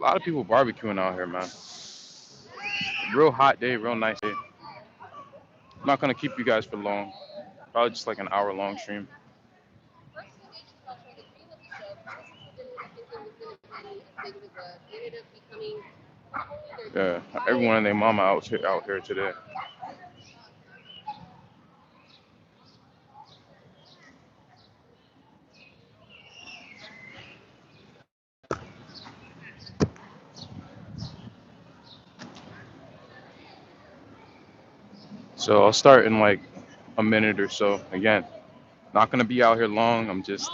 lot of people barbecuing out here, man. Real hot day, real nice day. I'm not gonna keep you guys for long. Probably just like an hour long stream. Yeah, everyone and their mama out here today. So I'll start in like a minute or so. Again, not gonna be out here long. I'm just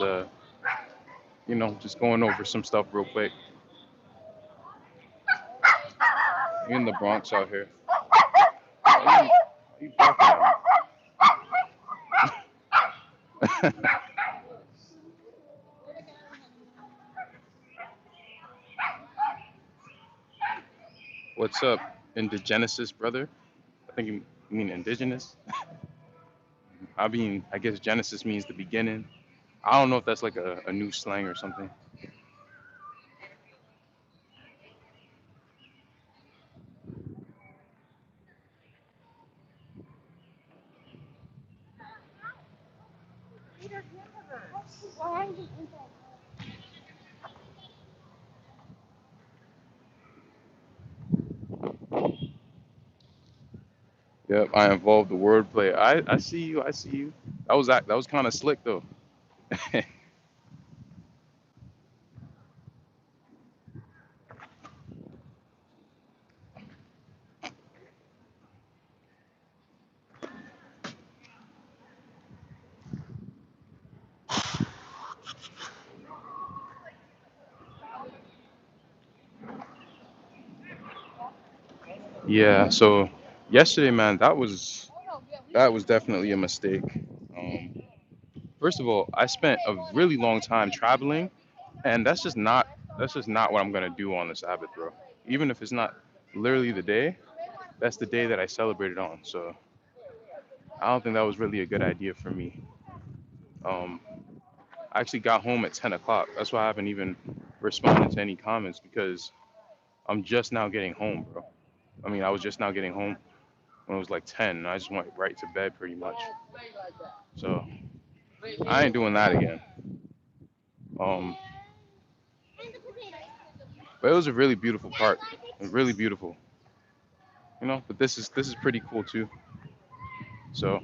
just going over some stuff real quick. In the Bronx out here. Why you barking at me? What's up, indigenesis, brother? I think you mean indigenous. I mean, I guess Genesis means the beginning. I don't know if that's like a new slang or something. Yep, I involved the wordplay. I see you. I see you. That was kind of slick though. Yeah. So yesterday, man, that was definitely a mistake. Um, First of all, I spent a really long time traveling, and that's just not what I'm gonna do on the Sabbath, bro. Even if it's not literally the day, that's the day that I celebrated on. So I don't think that was really a good idea for me. Um, I actually got home at 10 o'clock. That's why I haven't even responded to any comments because I'm just now getting home, bro. I mean, I was just now getting home when it was like 10, and I just went right to bed pretty much. So I ain't doing that again. Um, but it was a really beautiful park, really beautiful, But this is pretty cool too. So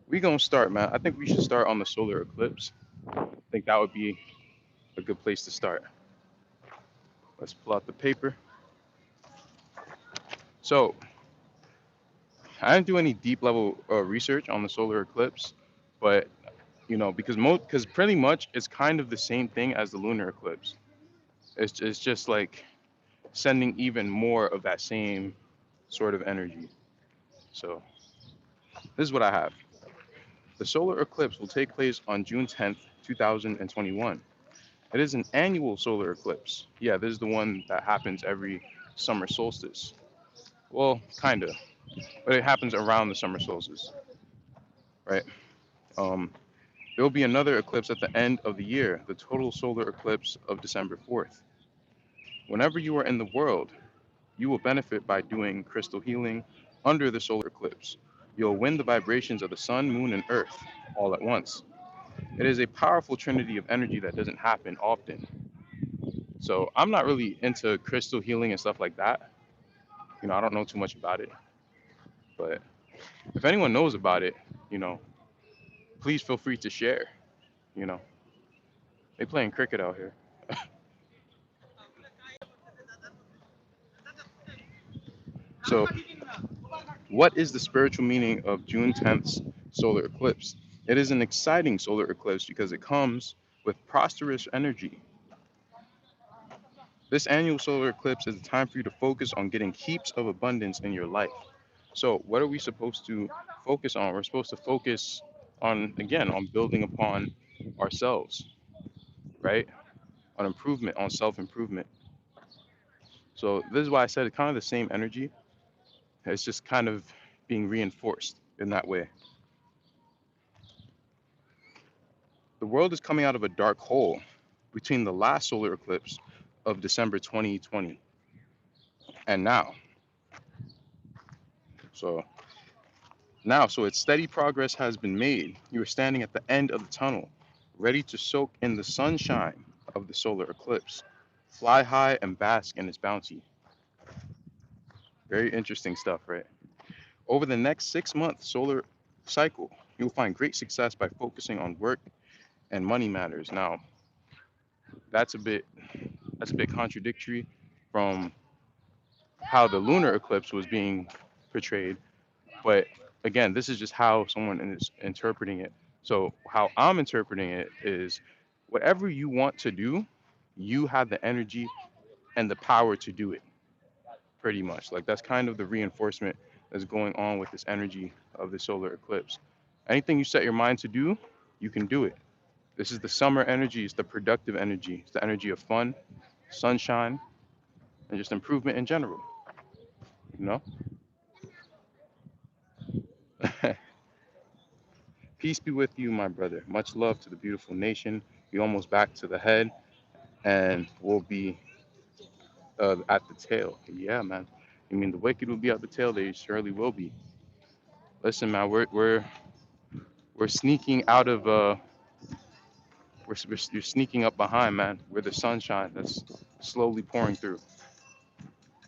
we gonna start, man. I think we should start on the solar eclipse. I think that would be a good place to start. Let's pull out the paper. So I didn't do any deep level research on the solar eclipse, but because pretty much it's kind of the same thing as the lunar eclipse. It's just like sending even more of that same sort of energy. So this is what I have. The solar eclipse will take place on June 10th, 2021. It is an annual solar eclipse. Yeah, this is the one that happens every summer solstice. Well, kind of, but it happens around the summer solstice, right? Um, there will be another eclipse at the end of the year, the total solar eclipse of December 4th. Whenever you are in the world, you will benefit by doing crystal healing under the solar eclipse. You'll win the vibrations of the sun, moon, and earth all at once. It is a powerful trinity of energy that doesn't happen often. So I'm not really into crystal healing and stuff like that. I don't know too much about it. But if anyone knows about it, you know, please feel free to share. You know, they playing cricket out here. So, what is the spiritual meaning of June 10th's solar eclipse? It is an exciting solar eclipse because it comes with prosperous energy. This annual solar eclipse is a time for you to focus on getting heaps of abundance in your life. So, what are we supposed to focus on? We're supposed to focus on, again, on building upon ourselves, right? On improvement, on self improvement. So, this is why I said it's kind of the same energy. It's just kind of being reinforced in that way. The world is coming out of a dark hole between the last solar eclipse of December 2020 and now. So so its steady progress has been made. You are standing at the end of the tunnel, ready to soak in the sunshine of the solar eclipse. Fly high and bask in its bounty. Very interesting stuff, right? Over the next 6 month solar cycle, you'll find great success by focusing on work and money matters. Now, that's a bit contradictory from how the lunar eclipse was being portrayed. But again, this is just how someone is interpreting it. So how I'm interpreting it is whatever you want to do, you have the energy and the power to do it, pretty much. Like that's kind of the reinforcement that's going on with this energy of the solar eclipse. Anything you set your mind to do, you can do it. This is the summer energy, it's the productive energy, it's the energy of fun, sunshine, and just improvement in general, you know? Peace be with you, my brother. Much love to the beautiful nation. We almost back to the head, and we'll be at the tail. Yeah, man. I mean, the wicked will be at the tail. They surely will be. Listen, man, we're sneaking out of you're sneaking up behind, man. We're the sunshine that's slowly pouring through.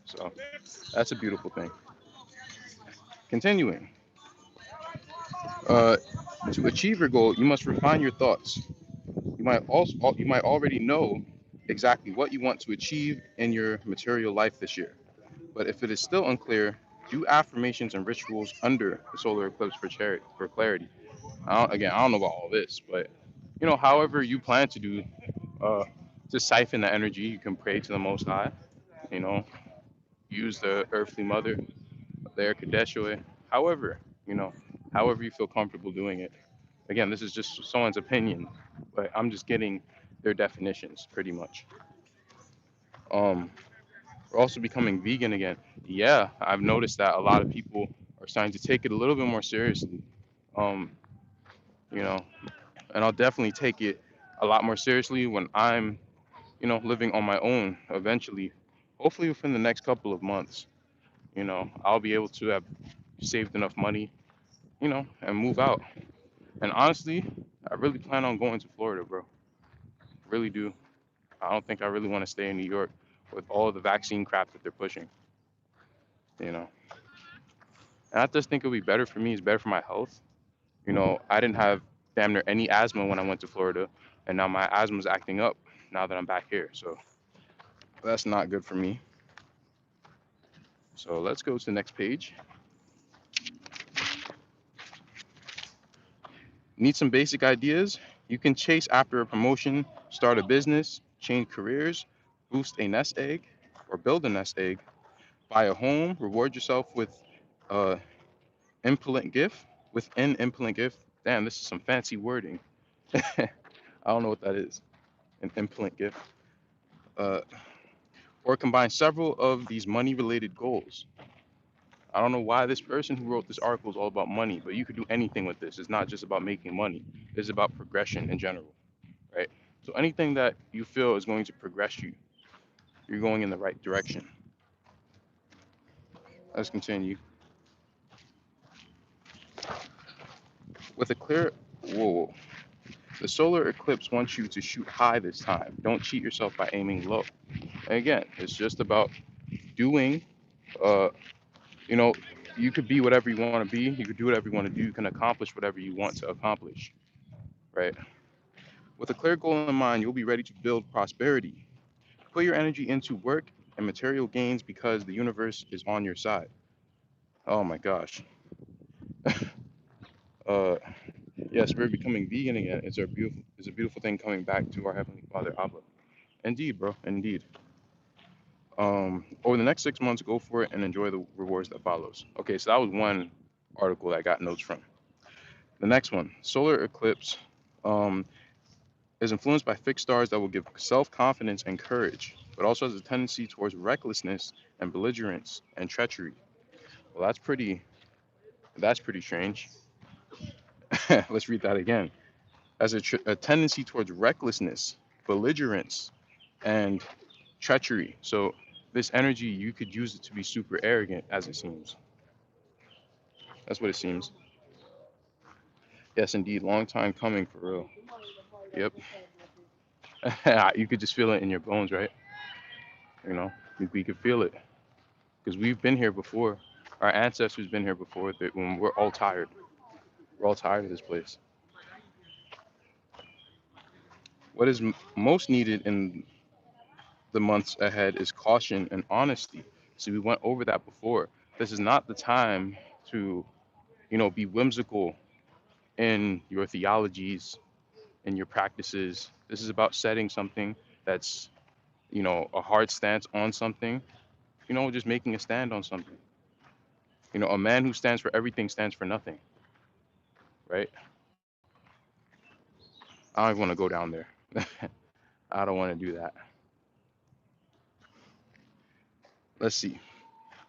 So that's a beautiful thing. Continuing, uh, to achieve your goal, you must refine your thoughts. You might already know exactly what you want to achieve in your material life this year. But if it is still unclear, do affirmations and rituals under the solar eclipse for clarity. I don't know about all this, but however you plan to do, uh, to siphon the energy, you can pray to the Most High. You know, use the Earthly Mother, the Kadeshua. However, you know, however you feel comfortable doing it. Again, this is just someone's opinion, but I'm just getting their definitions pretty much. Um, we're also becoming vegan again. Yeah, I've noticed that a lot of people are starting to take it a little bit more seriously. Um, you know, and I'll definitely take it a lot more seriously when I'm, living on my own eventually. Hopefully within the next couple of months, I'll be able to have saved enough money, and move out. And honestly, I really plan on going to Florida, bro. Really do. I don't think I really want to stay in New York with all the vaccine crap that they're pushing, you know. And I just think it would be better for me. It's better for my health. I didn't have damn near any asthma when I went to Florida, and now my asthma's acting up now that I'm back here. So that's not good for me. So let's go to the next page. Need some basic ideas? You can chase after a promotion, start a business, change careers, boost a nest egg, or build a nest egg, buy a home, reward yourself with uh implant gift, with an implant gift. Damn, this is some fancy wording. I don't know what that is. An implant gift. Uh, or combine several of these money-related goals. I don't know why this person who wrote this article is all about money, but you could do anything with this. It's not just about making money. It's about progression in general, right? So anything that you feel is going to progress you, you're going in the right direction. Let's continue. With a clear, whoa, the solar eclipse wants you to shoot high this time. Don't cheat yourself by aiming low. And again, it's just about doing, uh, you know, you could be whatever you want to be. You could do whatever you want to do. You can accomplish whatever you want to accomplish, right? With a clear goal in mind, you'll be ready to build prosperity. Put your energy into work and material gains because the universe is on your side. Oh my gosh. Uh, yes, we're becoming vegan again. It's a beautiful thing coming back to our Heavenly Father, Abba. Indeed, bro. Indeed. Over the next 6 months, go for it and enjoy the rewards that follows. Okay, so that was one article that I got notes from. The next one, solar eclipse, um, is influenced by fixed stars that will give self-confidence and courage, but also has a tendency towards recklessness and belligerence and treachery. Well, that's pretty strange. Let's read that again. As a tendency towards recklessness, belligerence, and treachery. So this energy, you could use it to be super arrogant, as it seems. That's what it seems. Yes, indeed, long time coming for real. Yep. You could just feel it in your bones, right? You know, we could feel it because we've been here before. Our ancestors been here before. When we're all tired, we're all tired of this place. What is most needed in the months ahead is caution and honesty. So we went over that before. This is not the time to, be whimsical in your theologies and your practices. This is about setting something that's, a hard stance on something, just making a stand on something. A man who stands for everything stands for nothing, right? I don't even want to go down there. I don't want to do that. Let's see.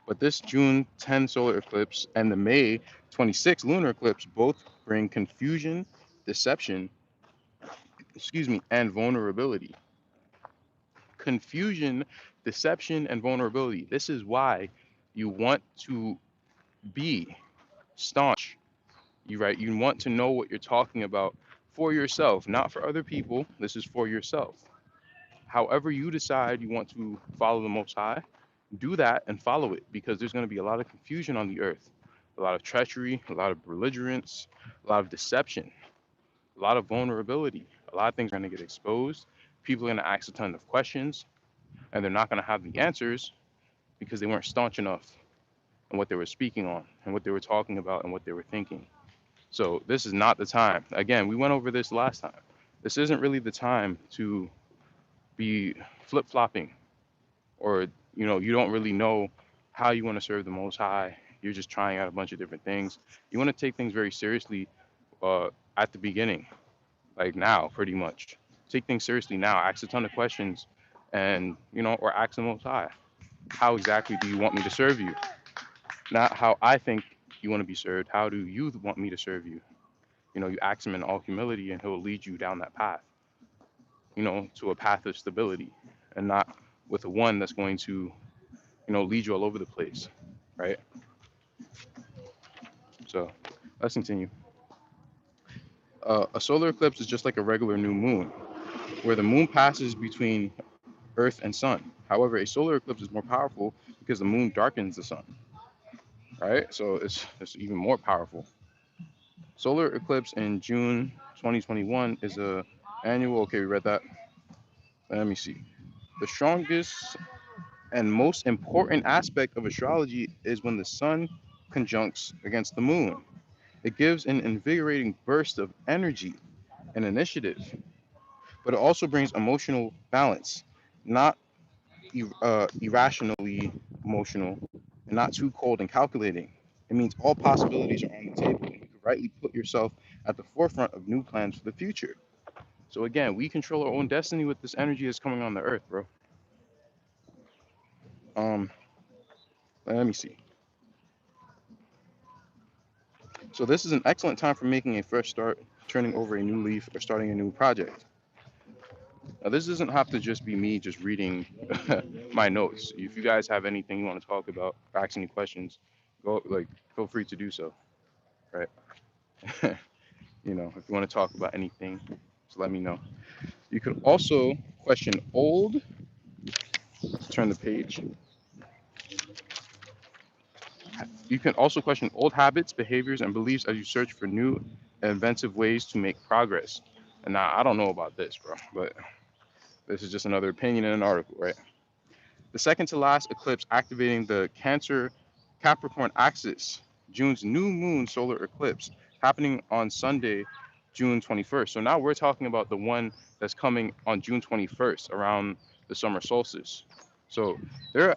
But this June 10 solar eclipse and the May 26 lunar eclipse both bring confusion, deception, and vulnerability. Confusion, deception, and vulnerability. This is why you want to be staunch. You want to know what you're talking about for yourself, not for other people. This is for yourself. However you decide you want to follow the Most High, do that and follow it, because there's going to be a lot of confusion on the earth, a lot of treachery, a lot of belligerence, a lot of deception, a lot of vulnerability. A lot of things are going to get exposed. People are going to ask a ton of questions, and they're not going to have the answers because they weren't staunch enough in what they were speaking on and what they were talking about and what they were thinking. So this is not the time. Again, we went over this last time. This isn't really the time to be flip-flopping, or you don't really know how you want to serve the Most High. You're just trying out a bunch of different things. You want to take things very seriously at the beginning, like now, pretty much. Take things seriously now. Ask a ton of questions, and or ask the Most High, how exactly do you want me to serve you? Not how I think you want to be served. How do you want me to serve you? You ask him in all humility, and he'll lead you down that path. To a path of stability, and not with a one that's going to lead you all over the place, right? So let's continue. A solar eclipse is just like a regular new moon, where the moon passes between Earth and Sun. However, a solar eclipse is more powerful because the moon darkens the sun, right? So it's even more powerful. Solar eclipse in June 2021 is a annual. Okay, we read that. Let me see. The strongest and most important aspect of astrology is when the sun conjuncts against the moon. It gives an invigorating burst of energy and initiative, but it also brings emotional balance, not irrationally emotional, and not too cold and calculating. It means all possibilities are on the table, and you can rightly put yourself at the forefront of new plans for the future. So again, we control our own destiny with this energy that's coming on the earth, bro. Um, Let me see. So this is an excellent time for making a fresh start, turning over a new leaf, or starting a new project. Now, this doesn't have to just be me just reading my notes. If you guys have anything you want to talk about, or ask any questions, feel free to do so. Right? If you want to talk about anything, just let me know. You could also question old. Turn the page. You can also question old habits, behaviors, and beliefs as you search for new and inventive ways to make progress. And now I don't know about this, bro, but this is just another opinion in an article, right? The second to last eclipse activating the Cancer Capricorn axis, June's new moon solar eclipse, happening on Sunday, June 21st. So now we're talking about the one that's coming on June 21st, around the summer solstice. So there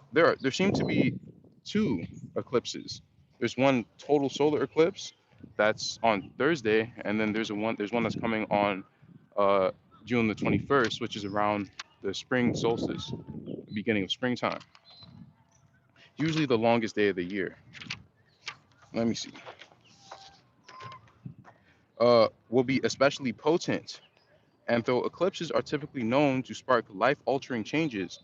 seem to be two eclipses. There's one total solar eclipse that's on Thursday, and then there's one that's coming on uh, June the 21st, which is around the spring solstice, the beginning of springtime. Usually the longest day of the year. Let me see. Will be especially potent. And though eclipses are typically known to spark life-altering changes,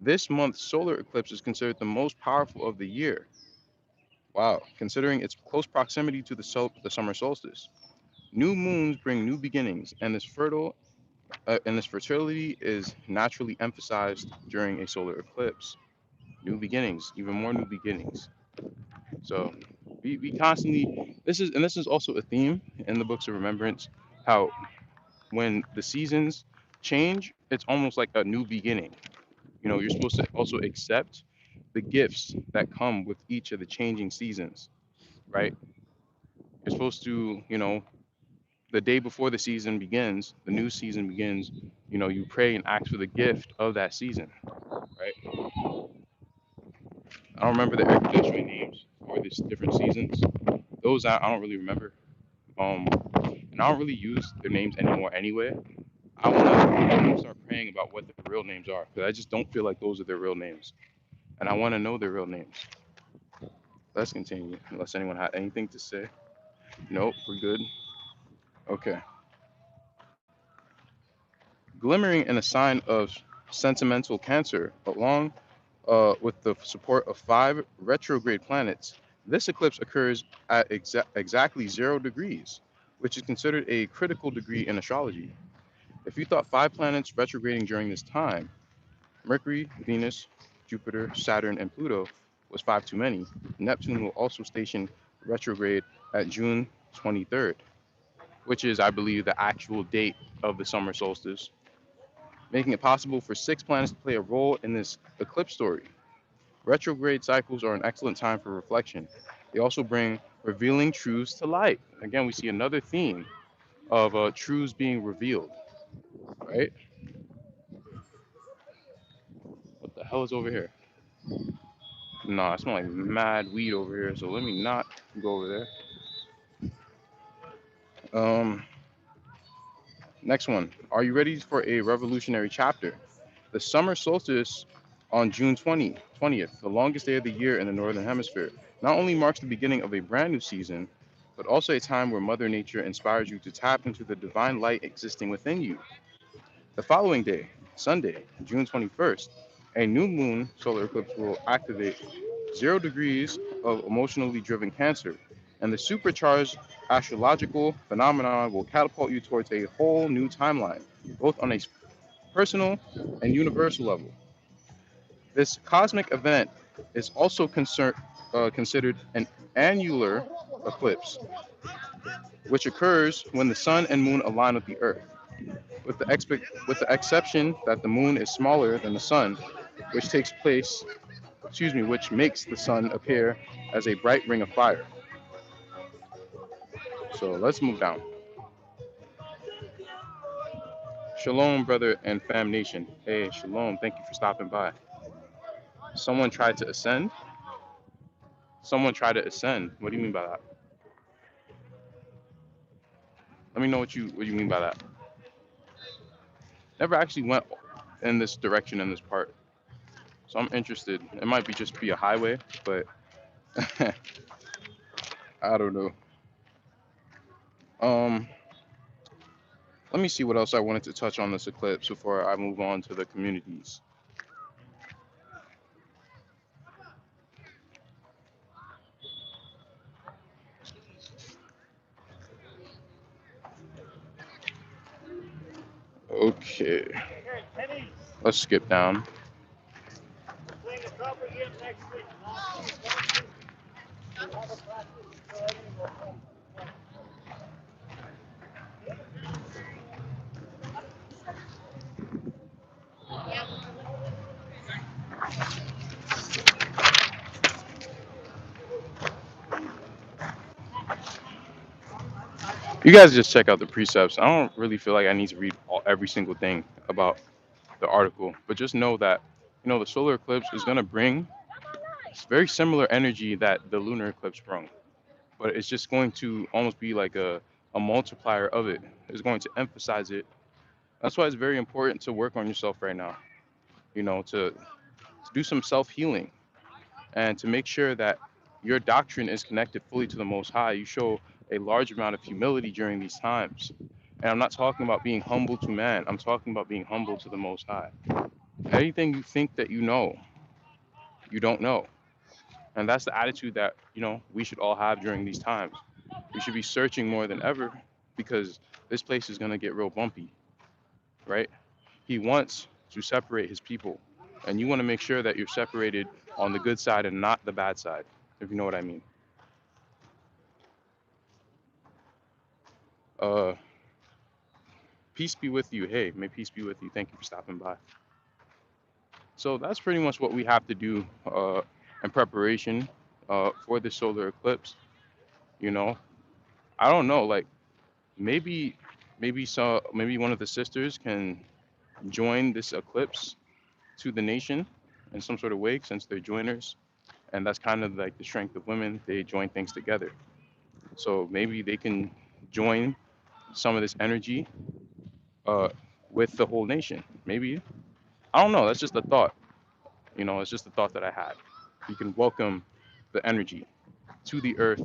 This month's solar eclipse is considered the most powerful of the year. Wow, considering its close proximity to the summer solstice. New moons bring new beginnings, and this fertility is naturally emphasized during a solar eclipse. New beginnings, even more new beginnings. So we constantly this is also a theme in the books of remembrance, how when the seasons change, it's almost like a new beginning. You know, you're supposed to also accept the gifts that come with each of the changing seasons, right? You're supposed to, you know, the day before the season begins, the new season begins, you know, you pray and ask for the gift of that season, right? I don't remember the air conditioning names for these different seasons. Those I don't really remember. And I don't really use their names anymore anyway. I wanna start praying about what their real names are because I just don't feel like those are their real names, and I want to know their real names. Let's continue. Unless anyone had anything to say. Nope, we're good. Okay. Glimmering in a sign of sentimental Cancer, along with the support of five retrograde planets, this eclipse occurs at exactly 0 degrees, which is considered a critical degree in astrology. If you thought five planets retrograding during this time, Mercury, Venus, Jupiter, Saturn, and Pluto, was five too many, Neptune will also station retrograde at June 23rd, which is, I believe, the actual date of the summer solstice, making it possible for six planets to play a role in this eclipse story. Retrograde cycles are an excellent time for reflection. They also bring revealing truths to light. Again, we see another theme of truths being revealed, right? What the hell is over here? Nah, I smell like mad weed over here, so let me not go over there. Um, Next one. Are you ready for a revolutionary chapter? The summer solstice on June 20th, the longest day of the year in the Northern Hemisphere, not only marks the beginning of a brand new season, but also a time where Mother Nature inspires you to tap into the divine light existing within you. The following day, Sunday, June 21st, a new moon solar eclipse will activate 0 degrees of emotionally driven Cancer, and the supercharged astrological phenomenon will catapult you towards a whole new timeline, both on a personal and universal level. This cosmic event is also considered an annular eclipse, which occurs when the sun and moon align with the earth, with the exception that the moon is smaller than the sun, which takes place, which makes the sun appear as a bright ring of fire. So let's move down. Shalom, brother and fam nation. Hey, shalom. Thank you for stopping by. Someone tried to ascend. Someone tried to ascend. What do you mean by that? Let me know what you mean by that. Never actually went in this direction in this part, so I'm interested. It might be just be a highway, but I don't know. Um, Let me see what else I wanted to touch on this eclipse before I move on to the communities. Okay, let's skip down. You guys just check out the precepts. I don't really feel like I need to read every single thing about the article, but just know that the solar eclipse is going to bring very similar energy that the lunar eclipse brought, but it's just going to almost be like a multiplier of it. It's going to emphasize it. That's why it's very important to work on yourself right now. To do some self healing and to make sure that your doctrine is connected fully to the Most High. You show a large amount of humility during these times. And I'm not talking about being humble to man. I'm talking about being humble to the Most High. Anything you think that you don't know. And that's the attitude that, we should all have during these times. We should be searching more than ever because this place is going to get real bumpy, right? He wants to separate his people. And you want to make sure that you're separated on the good side and not the bad side, if you know what I mean. Uh, Peace be with you. Hey, may peace be with you. Thank you for stopping by. So that's pretty much what we have to do in preparation for the solar eclipse. You know, I don't know, like maybe, maybe one of the sisters can join this eclipse to the nation in some sort of way since they're joiners, and that's kind of like the strength of women. They join things together. So maybe they can join some of this energy uh, with the whole nation. Maybe, I don't know. That's just a thought. It's just a thought that I had. You can welcome the energy to the earth,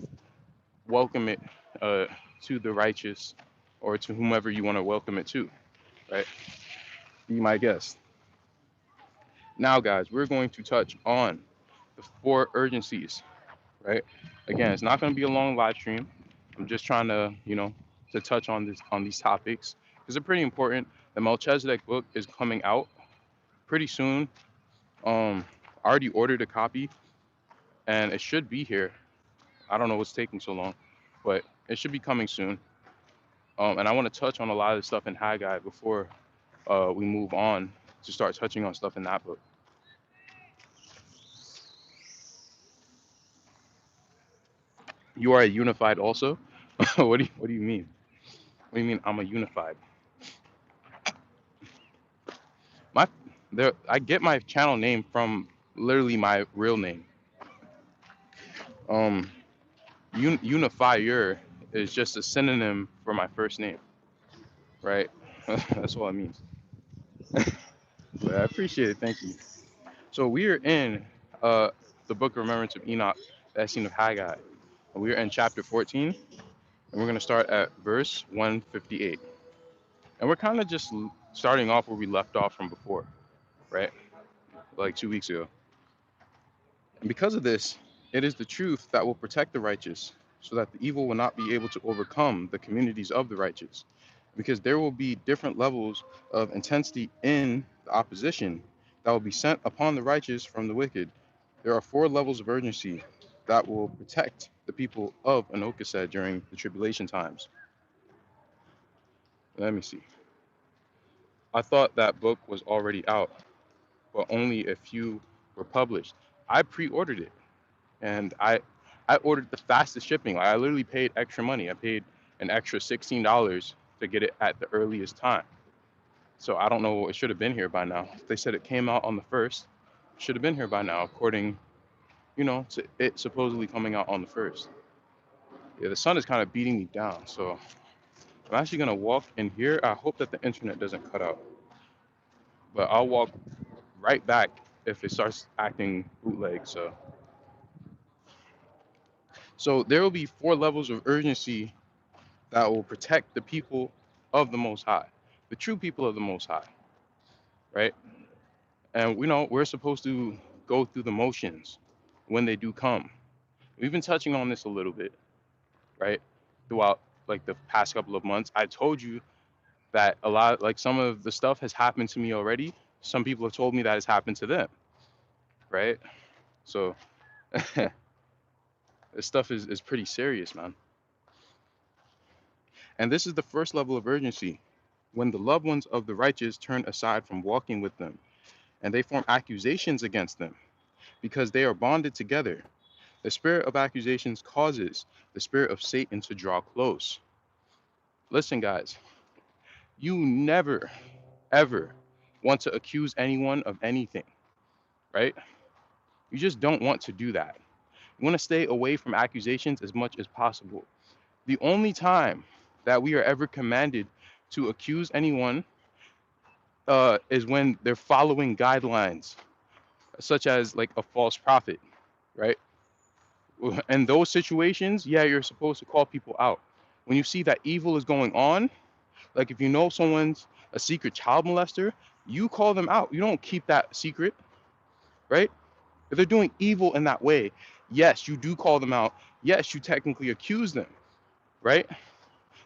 welcome it uh, to the righteous, or to whomever you want to welcome it to, right? Be my guest. Now, guys, we're going to touch on the four urgencies, right? Again, it's not going to be a long live stream. I'm just trying to, to touch on these topics because they're pretty important. The Melchizedek book is coming out pretty soon. I already ordered a copy, and it should be here. I don't know what's taking so long, but it should be coming soon. And I want to touch on a lot of the stuff in Haggai before we move on to start touching on stuff in that book. You are a unified also. What do you mean? What do you mean I'm a unified? My I get my channel name from literally my real name. Um, Unifier is just a synonym for my first name, right? That's all it means. But I appreciate it. Thank you. So we are in uh, the book of Remembrance of Enoch, the Essene of Haggai. And we are in chapter 14, and we're going to start at verse 158. And we're kind of just starting off where we left off from before, right? Like 2 weeks ago. And because of this, it is the truth that will protect the righteous, so that the evil will not be able to overcome the communities of the righteous. Because there will be different levels of intensity in the opposition that will be sent upon the righteous from the wicked. There are four levels of urgency that will protect the people of Anokased during the tribulation times. Let me see. I thought that book was already out, but only a few were published. I pre-ordered it, and I ordered the fastest shipping. Like I literally paid extra money. I paid an extra $16 to get it at the earliest time. So I don't know. It should have been here by now. They said it came out on the first. Should have been here by now, according, to it supposedly coming out on the first. Yeah, the sun is kind of beating me down. So I'm actually gonna walk in here. I hope that the internet doesn't cut out, but I'll walk right back if it starts acting bootleg. So there will be four levels of urgency that will protect the people of the Most High, the true people of the Most High, right? And we know we're supposed to go through the motions when they do come. We've been touching on this a little bit, right? Throughout like the past couple of months. I told you that a lot, like some of the stuff has happened to me already. Some people have told me that it's happened to them, right? So this stuff is pretty serious, man. And this is the first level of urgency when the loved ones of the righteous turn aside from walking with them, and they form accusations against them because they are bonded together. The spirit of accusations causes the spirit of Satan to draw close. Listen, guys, you never, ever want to accuse anyone of anything, right? You just don't want to do that. You want to stay away from accusations as much as possible. The only time that we are ever commanded to accuse anyone is when they're following guidelines, such as like a false prophet, right? In those situations, yeah, you're supposed to call people out. When you see that evil is going on, like if you know someone's a secret child molester, You call them out. You don't keep that secret, right? If they're doing evil in that way, yes, you do call them out. Yes, you technically accuse them, right?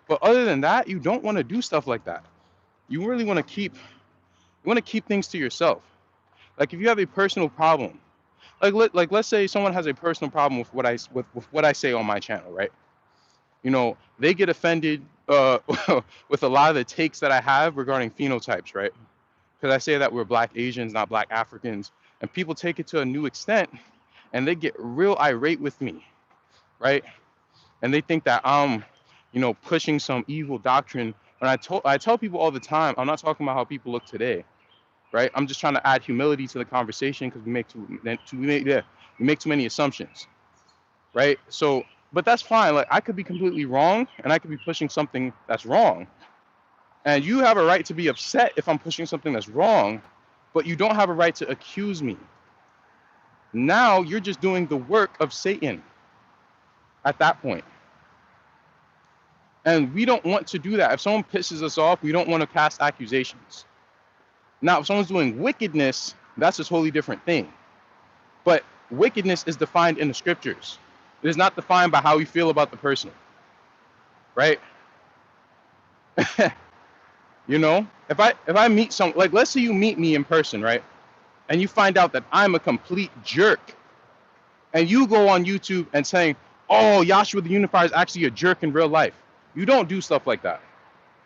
But other than that, you don't want to do stuff like that. You really want to keep things to yourself. Like if you have a personal problem, like let's say someone has a personal problem with with what I say on my channel, right? They get offended with a lot of the takes that I have regarding phenotypes, right? Because I say that we're black Asians, not black Africans, and people take it to a new extent, and they get real irate with me, right? And they think that I'm, pushing some evil doctrine. When I tell people all the time, I'm not talking about how people look today, right? I'm just trying to add humility to the conversation because we make too many assumptions, right? So, but that's fine. Like I could be completely wrong, and I could be pushing something that's wrong, and you have a right to be upset if I'm pushing something that's wrong, but you don't have a right to accuse me. Now you're just doing the work of Satan at that point. And we don't want to do that. If someone pisses us off, we don't want to cast accusations. Now, if someone's doing wickedness, that's a totally different thing. But wickedness is defined in the scriptures. It is not defined by how we feel about the person, right? If I meet some, like let's say you meet me in person, right? And you find out that I'm a complete jerk, and you go on YouTube and saying, "Oh, Yahshua the Unifier is actually a jerk in real life." You don't do stuff like that.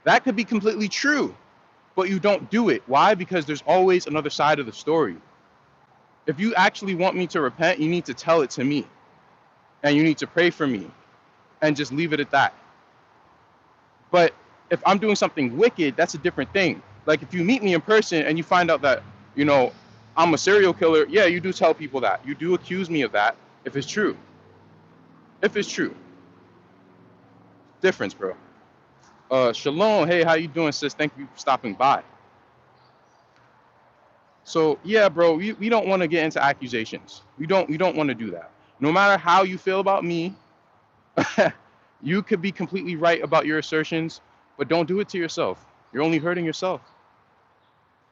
That could be completely true, but you don't do it. Why? Because there's always another side of the story. If you actually want me to repent, you need to tell it to me, and you need to pray for me, and just leave it at that. But if I'm doing something wicked, that's a different thing. Like if you meet me in person and you find out that, you know, I'm a serial killer, yeah, you do tell people that. You do accuse me of that if it's true. If it's true. Difference, bro. Shalom, hey, how you doing, sis? Thank you for stopping by. So yeah, bro, we don't want to get into accusations. We don't want to do that. No matter how you feel about me, you could be completely right about your assertions, but don't do it to yourself. You're only hurting yourself,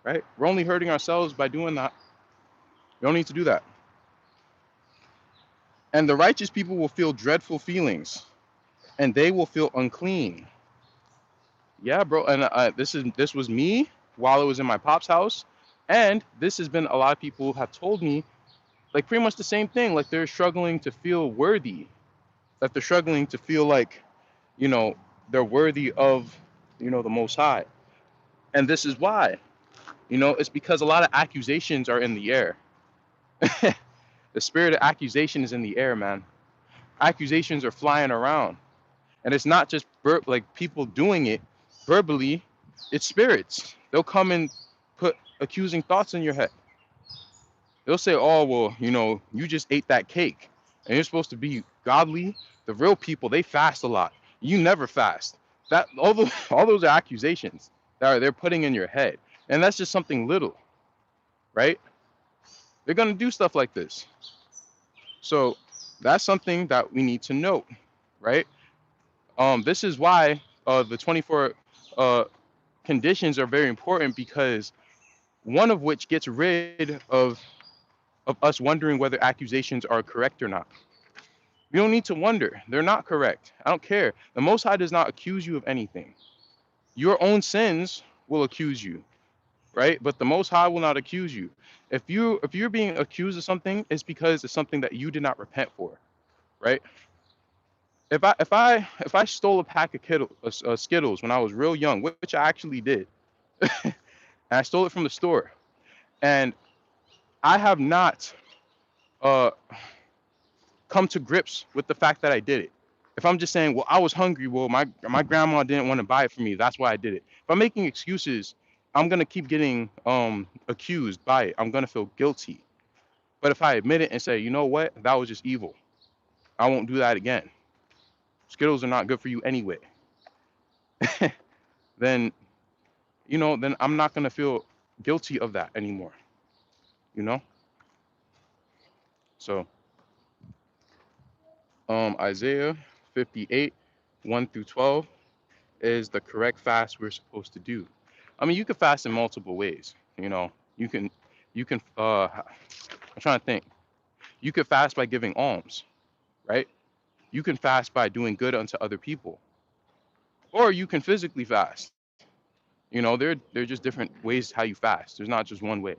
right? We're only hurting ourselves by doing that. You don't need to do that. And the righteous people will feel dreadful feelings, and they will feel unclean. Yeah, bro. And this was me while I was in my pop's house, and this has been a lot of people have told me like pretty much the same thing. Like they're struggling to feel worthy, that they're struggling to feel like you know they're worthy of the Most High. And this is why it's because a lot of accusations are in the air. The spirit of accusation is in the air, man. Accusations are flying around, and it's not just like people doing it verbally. It's spirits. They'll come and put accusing thoughts in your head. They'll say, "Oh, well, you just ate that cake, and you're supposed to be godly." The real people, they fast a lot. You never fast. That all those are accusations that they're putting in your head, and that's just something little, right? They're gonna do stuff like this. So that's something that we need to note, right? This is why the 24 uh, conditions are very important, because one of which gets rid of us wondering whether accusations are correct or not. You don't need to wonder. They're not correct. I don't care. The Most High does not accuse you of anything. Your own sins will accuse you, right? But the Most High will not accuse you. If you're being accused of something, it's because it's something that you did not repent for, right? If I stole a pack of Skittles when I was real young, which I actually did, and I stole it from the store, and I have not uh, come to grips with the fact that I did it. If I'm just saying, well, I was hungry, well, my grandma didn't want to buy it for me, that's why I did it. If I'm making excuses, I'm gonna keep getting accused by it. I'm gonna feel guilty. But if I admit it and say, you know what, that was just evil, I won't do that again. Skittles are not good for you anyway. Then then I'm not gonna feel guilty of that anymore. You know. So Isaiah 58, 1 through 12 is the correct fast we're supposed to do. I mean, you could fast in multiple ways. You know, you can you can I'm trying to think. You could fast by giving alms, right? You can fast by doing good unto other people, or you can physically fast. You know, they're just different ways how you fast. There's not just one way.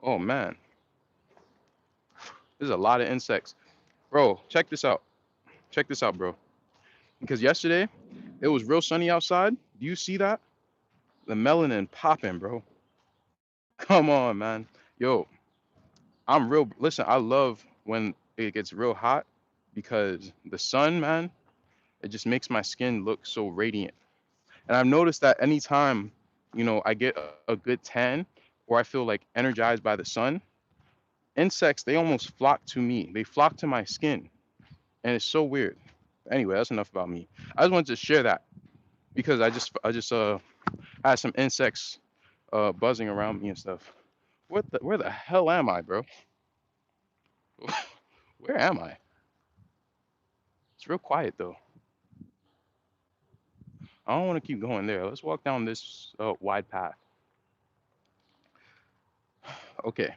Oh man, there's a lot of insects, bro. Check this out. Check this out, bro. Because yesterday it was real sunny outside. Do you see that? The melanin popping, bro. Come on, man. Yo, I'm real. Listen, I love when it gets real hot because the sun, man, it just makes my skin look so radiant. And I've noticed that anytime, I get a good tan or I feel like energized by the sun, insects, they almost flock to me. They flock to my skin. And it's so weird. Anyway, that's enough about me. I just wanted to share that because I just had some insects buzzing around me and stuff. Where the hell am I, bro? Where am I? It's real quiet though. I don't want to keep going there. Let's walk down this wide path. Okay.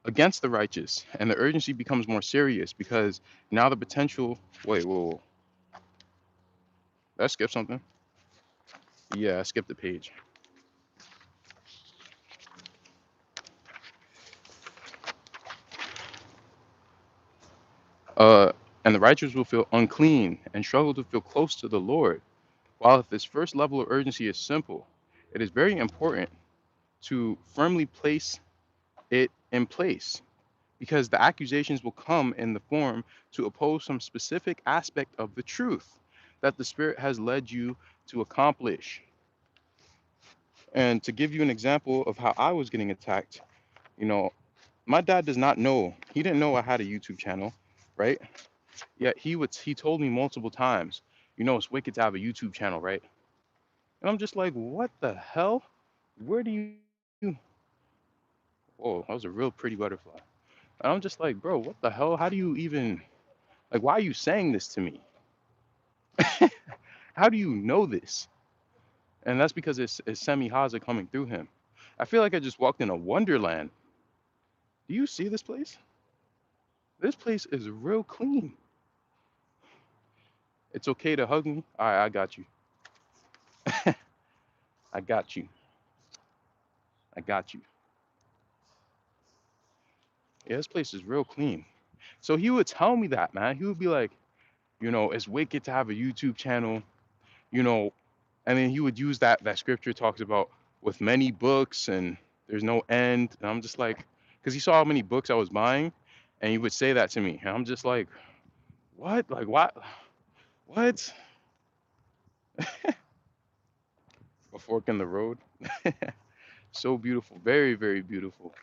Against the righteous, and the urgency becomes more serious because now the potential. Wait, whoa. Did I skip something? Yeah, I skipped the page. Uh, and the righteous will feel unclean and struggle to feel close to the Lord. While if this first level of urgency is simple, it is very important to firmly place it in place because the accusations will come in the form to oppose some specific aspect of the truth that the Spirit has led you to accomplish. And to give you an example of how I was getting attacked, you know, my dad does not know. He didn't know I had a YouTube channel, right? Yet he told me multiple times, it's wicked to have a YouTube channel, right? And I'm just like, what the hell? Where do you? Oh, that was a real pretty butterfly. And I'm just like, bro, what the hell? How do you even like? Why are you saying this to me? How do you know this? And that's because it's Semi Haza coming through him. I feel like I just walked in a wonderland. Do you see this place? This place is real clean. It's okay to hug me. All right, I got you. I got you. I got you. Yeah, this place is real clean. So he would tell me that, man. He would be like, it's wicked to have a YouTube channel, you know, and then he would use that scripture talks about with many books and there's no end. And I'm just like, because he saw how many books I was buying, and he would say that to me. And I'm just like, what? Like, what? What? A fork in the road. So beautiful. Very, very beautiful.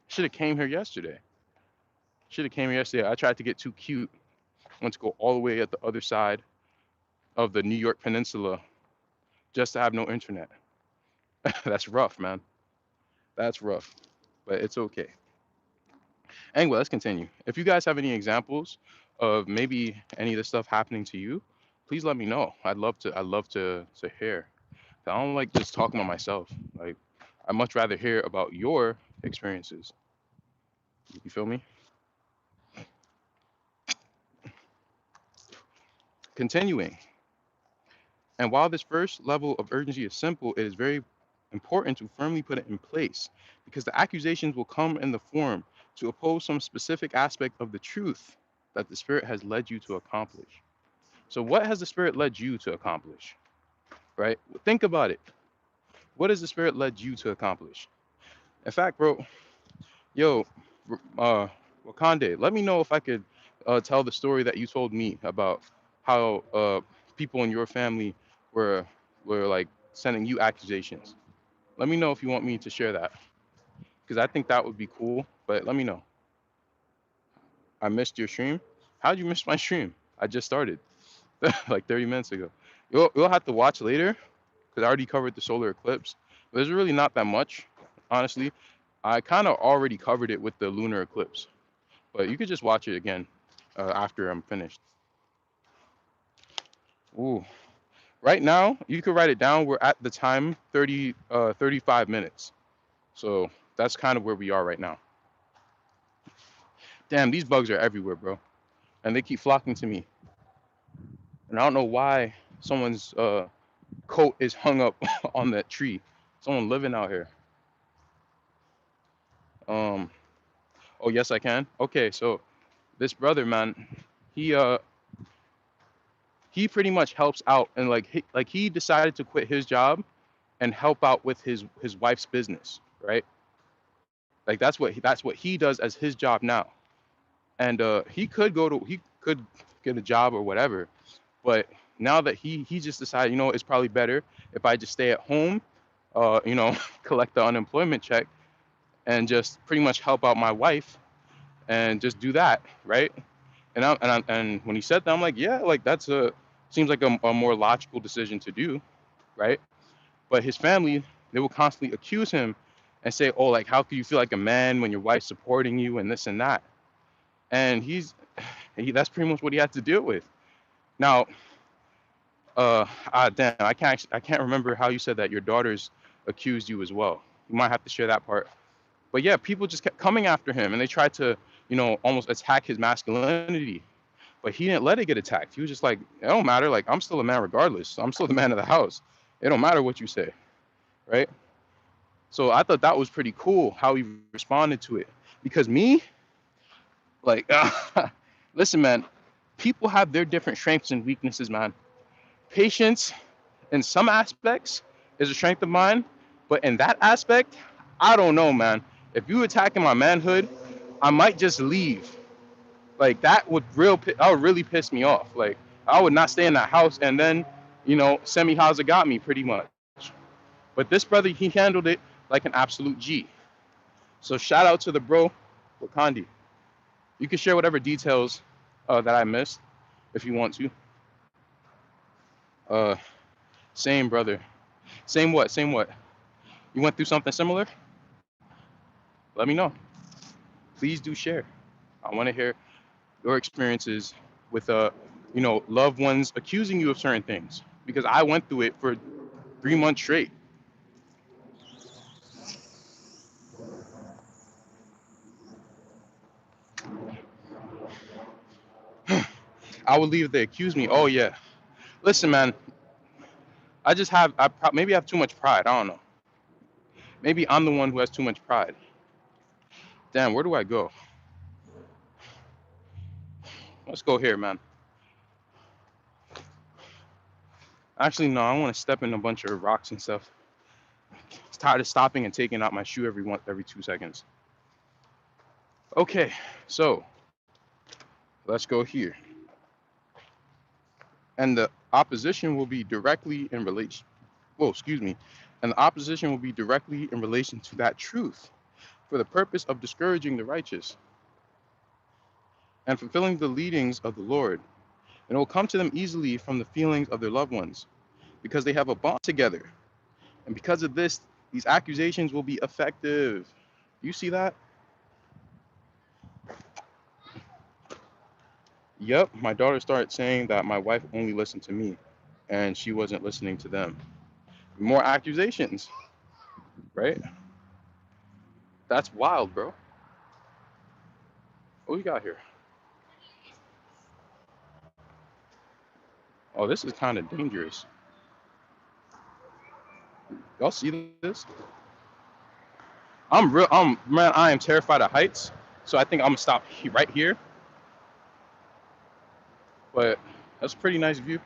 Should have came here yesterday. Should have came here yesterday. I tried to get too cute. Went to go all the way at the other side of the New York Peninsula just to have no internet. That's rough, man. That's rough. But it's okay. Anyway, let's continue. If you guys have any examples of maybe any of this stuff happening to you, please let me know. I'd love to hear. I don't like just talking about myself. Like I'd much rather hear about your experiences. You feel me? Continuing. And while this first level of urgency is simple, it is very important to firmly put it in place because the accusations will come in the form to oppose some specific aspect of the truth that the Spirit has led you to accomplish. So, what has the Spirit led you to accomplish? Right? Think about it. What has the Spirit led you to accomplish? In fact, bro, yo, uh, Wakande, let me know if I could tell the story that you told me about how people in your family were were like sending you accusations. Let me know if you want me to share that because I think that would be cool. But let me know. I missed your stream. How'd you miss my stream? I just started like 30 minutes ago. You'll have to watch later because I already covered the solar eclipse. There's really not that much, honestly. I kind of already covered it with the lunar eclipse, but you could just watch it again after I'm finished. Ooh, Right now, you could write it down. We're at the time 35 minutes. So that's kind of where we are right now. Damn, these bugs are everywhere, bro, and they keep flocking to me. And I don't know why someone's coat is hung up on that tree. Someone living out here. Um. Oh yes, I can. Okay, so this brother, man, he uh he pretty much helps out, and like he decided to quit his job and help out with his wife's business, right? Like that's what he does as his job now. And he could get a job or whatever, but now that he just decided, it's probably better if I just stay at home, collect the unemployment check and just pretty much help out my wife and just do that, right? And when he said that, I'm like, yeah, like that's a seems like a more logical decision to do, right? But his family, they will constantly accuse him and say, oh, like how can you feel like a man when your wife's supporting you and this and that? And that's pretty much what he had to deal with. Now, damn, I can't remember how you said that your daughters accused you as well. You might have to share that part. But yeah, people just kept coming after him and they tried to, almost attack his masculinity. But he didn't let it get attacked. He was just like, it don't matter. Like, I'm still a man regardless. I'm still the man of the house. It don't matter what you say, right? So I thought that was pretty cool how he responded to it. Because me, like, listen, man, people have their different strengths and weaknesses, man. Patience, in some aspects, is a strength of mine. But in that aspect, I don't know, man. If you attacking my manhood, I might just leave. Like that would really piss me off. Like I would not stay in that house and then, Semi Hauser got me pretty much. But this brother, he handled it like an absolute G. So shout out to the bro, Wakandi. You can share whatever details that I missed if you want to. Uh, Same brother. Same what? Same what? You went through something similar? Let me know. Please do share. I want to hear your experiences with loved ones accusing you of certain things because I went through it for 3 months straight. I would leave if they accuse me. Oh yeah. Listen, man. Maybe I have too much pride. I don't know. Maybe I'm the one who has too much pride. Damn, where do I go? Let's go here, man. Actually, no. I want to step in a bunch of rocks and stuff. It's tired of stopping and taking out my shoe every 2 seconds. Okay, so let's go here. And the opposition will be directly in relation. Whoa, excuse me. And the opposition will be directly in relation to that truth for the purpose of discouraging the righteous and fulfilling the leadings of the Lord. And it will come to them easily from the feelings of their loved ones because they have a bond together. And because of this, these accusations will be effective. You see that? Yep, my daughter started saying that my wife only listened to me and she wasn't listening to them. More accusations, right? That's wild, bro. What we got here? Oh, this is kind of dangerous. Y'all see this? Man, I am terrified of heights. So I think I'm gonna stop right here. But that's a pretty nice view.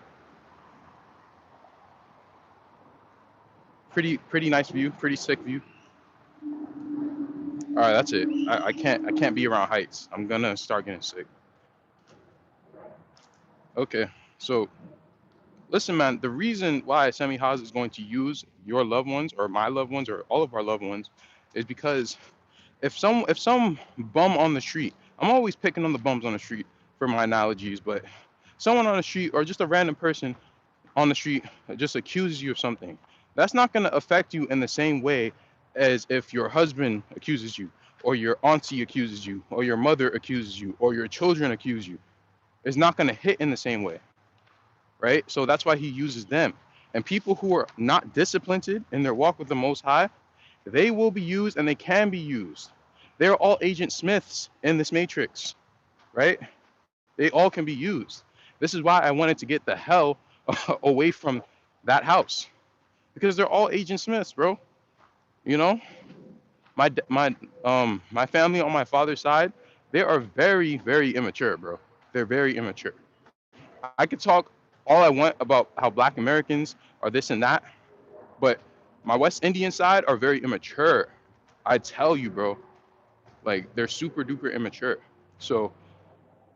Pretty nice view. Pretty sick view. All right, that's it. I can't be around heights. I'm gonna start getting sick. Okay, so listen, man. The reason why Semi Haas is going to use your loved ones or my loved ones or all of our loved ones is because if some bum on the street, I'm always picking on the bums on the street for my analogies, but someone on the street or just a random person on the street just accuses you of something, that's not going to affect you in the same way as if your husband accuses you, or your auntie accuses you, or your mother accuses you, or your children accuse you. It's not going to hit in the same way, right? So that's why he uses them. And people who are not disciplined in their walk with the Most High, they will be used and they can be used. They're all Agent Smiths in this matrix, right? They all can be used. This is why I wanted to get the hell away from that house, because they're all Agent Smiths, bro. You know, my family on my father's side, they are very, very immature, bro. They're very immature. I could talk all I want about how Black Americans are this and that, but my West Indian side are very immature. I tell you, bro, like they're super duper immature. So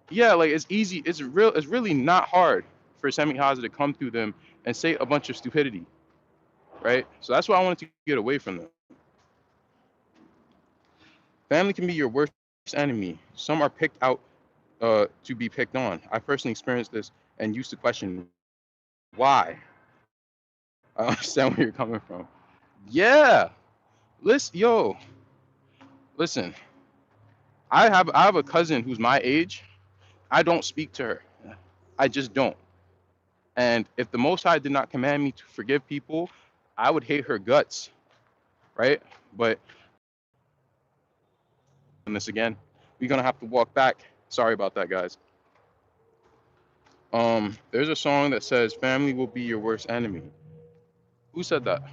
yeah, like it's easy. It's real. It's really not hard for Semi Haza to come through them and say a bunch of stupidity, right? So that's why I wanted to get away from them. Family can be your worst enemy. Some are picked out to be picked on. I personally experienced this and used to question why. I understand where you're coming from. Yeah, listen, listen. I have a cousin who's my age. I don't speak to her. I just don't. And if the Most High did not command me to forgive people, I would hate her guts, right? But on this again, we're gonna have to walk back. Sorry about that, guys. There's a song that says "Family will be your worst enemy." Who said that?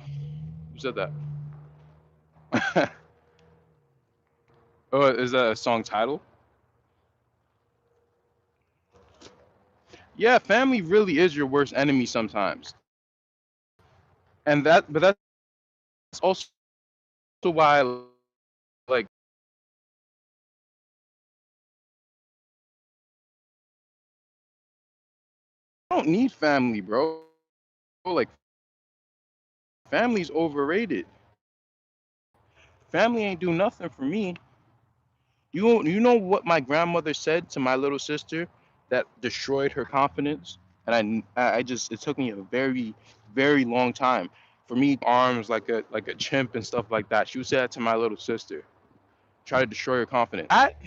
Who said that? Oh, is that a song title? Yeah, family really is your worst enemy sometimes, and but that's also why, like, I don't need family, bro. Like, family's overrated. Family ain't do nothing for me. You know what my grandmother said to my little sister that destroyed her confidence, and I just it took me a very very long time for me to arms like a chimp and stuff like that. She would say that to my little sister, try to destroy her confidence. That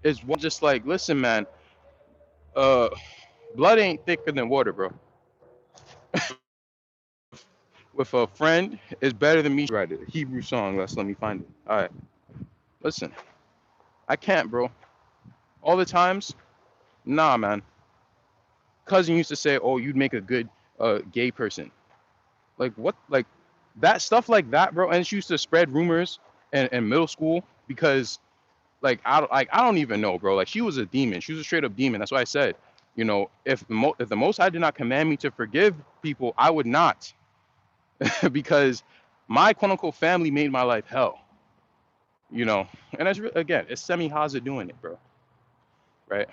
is one just like listen, man. Uh, blood ain't thicker than water, bro. With a friend is better than me. Right, a Hebrew song. Let's let me find it. All right, listen. I can't, bro. All the times, nah, man. Cousin used to say, "Oh, you'd make a good gay person." Like what? Like that stuff like that, bro. And she used to spread rumors in middle school because I don't even know, bro. Like she was a demon. She was a straight up demon. That's why I said, you know, if the Most High did not command me to forgive people, I would not, because my quote unquote family made my life hell. You know, and again, it's Semi Haza doing it, bro. Right?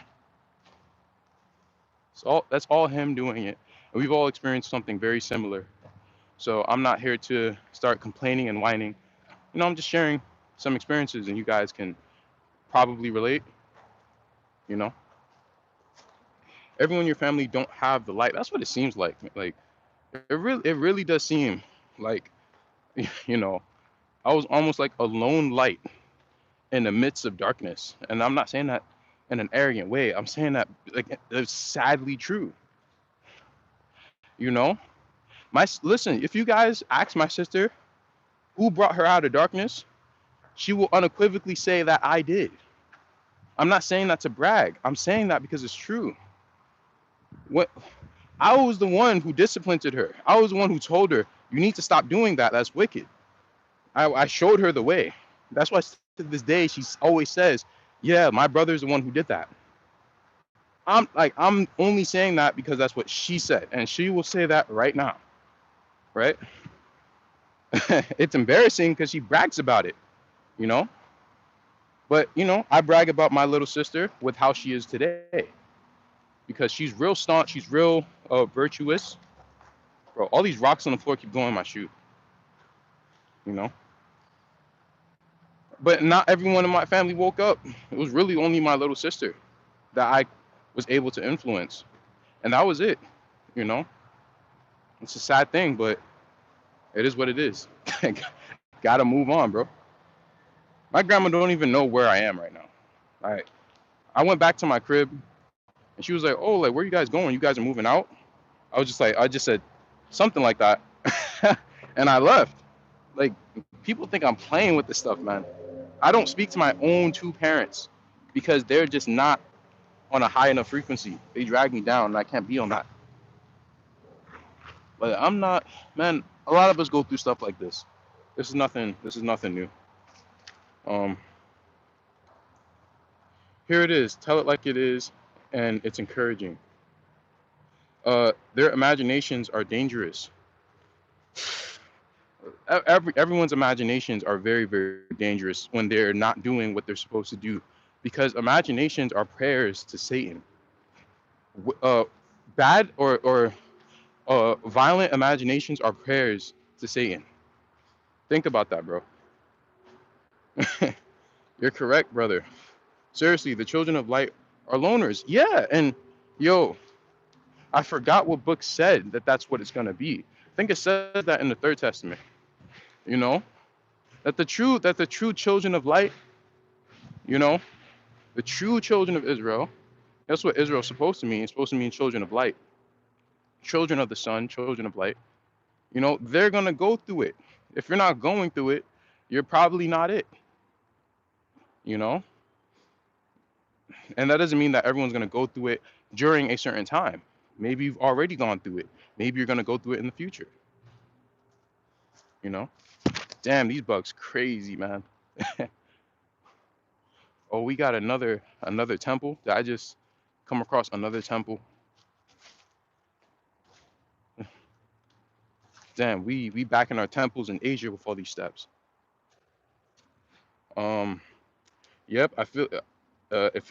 So that's all him doing it. And we've all experienced something very similar. So I'm not here to start complaining and whining. You know, I'm just sharing some experiences, and you guys can probably relate. You know, everyone in your family don't have the light. That's what it seems like. Like it really does seem like you know, I was almost like a lone light in the midst of darkness. And I'm not saying that in an arrogant way. I'm saying that like it's sadly true. You know, listen. If you guys ask my sister who brought her out of darkness, she will unequivocally say that I did. I'm not saying that to brag. I'm saying that because it's true. What I was the one who disciplined her. I was the one who told her, "You need to stop doing that. That's wicked." I showed her the way. That's why to this day she always says, "Yeah, my brother's the one who did that." I'm only saying that because that's what she said, and she will say that right now, right? It's embarrassing because she brags about it, you know. But you know, I brag about my little sister with how she is today because she's real staunch, she's real virtuous, bro. All these rocks on the floor keep going in my shoe, you know. But not everyone in my family woke up. It was really only my little sister that I was able to influence, and that was it. You know, it's a sad thing, but it is what it is. Gotta move on, bro. My grandma don't even know where I am right now. I went back to my crib, and she was like, "Oh, like where you guys going? You guys are moving out?" I was just like, I just said, something like that. And I left. Like, people think I'm playing with this stuff, man. I don't speak to my own two parents because they're just not on a high enough frequency. They drag me down, and I can't be on that. But I'm not, man. A lot of us go through stuff like this. This is nothing. This is nothing new. Um, Here it is. Tell it like it is, and it's encouraging. Their imaginations are dangerous. Everyone's imaginations are very, very dangerous when they're not doing what they're supposed to do, because imaginations are prayers to Satan. Uh, Bad or violent imaginations are prayers to Satan. Think about that, bro. You're correct, brother. Seriously, the children of light are loners. Yeah, and yo, I forgot what book said that that's what it's gonna be. I think it says that in the Third Testament. You know that the true children of light, you know, the true children of Israel. That's what Israel's supposed to mean. It's supposed to mean children of light, children of the sun, children of light. They're gonna go through it. If you're not going through it, you're probably not it. You know, and that doesn't mean that everyone's gonna go through it during a certain time. Maybe you've already gone through it. Maybe you're gonna go through it in the future. You know. Damn, these bugs crazy, man. Oh, we got another temple. Did I just come across another temple? Damn, we back in our temples in Asia with all these steps. Um, yep, I feel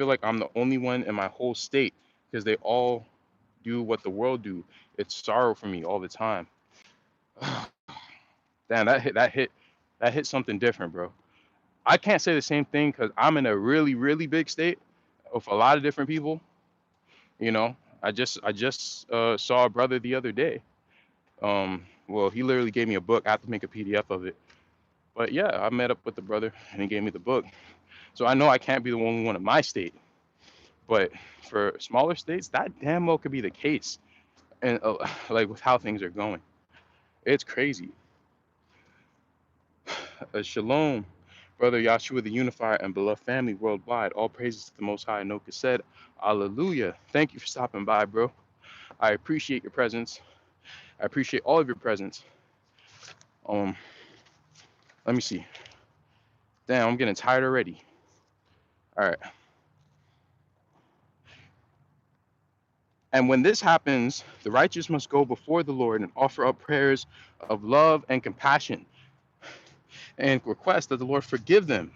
like I'm the only one in my whole state because they all do what the world do. It's sorrow for me all the time. Damn, that hit something different, bro. I can't say the same thing because I'm in a really, really big state with a lot of different people. You know, I just saw a brother the other day. Well, he literally gave me a book. I have to make a PDF of it. But yeah, I met up with the brother and he gave me the book. So I know I can't be the only one in my state. But for smaller states, that damn well could be the case. And like with how things are going, it's crazy. Shalom, brother Yahshua the Unifier and beloved family worldwide. All praises to the Most High. Anoka said, Hallelujah. Thank you for stopping by, bro. I appreciate your presence. I appreciate all of your presence. Um, Let me see. Damn, I'm getting tired already. All right. And when this happens, the righteous must go before the Lord and offer up prayers of love and compassion and request that the Lord forgive them.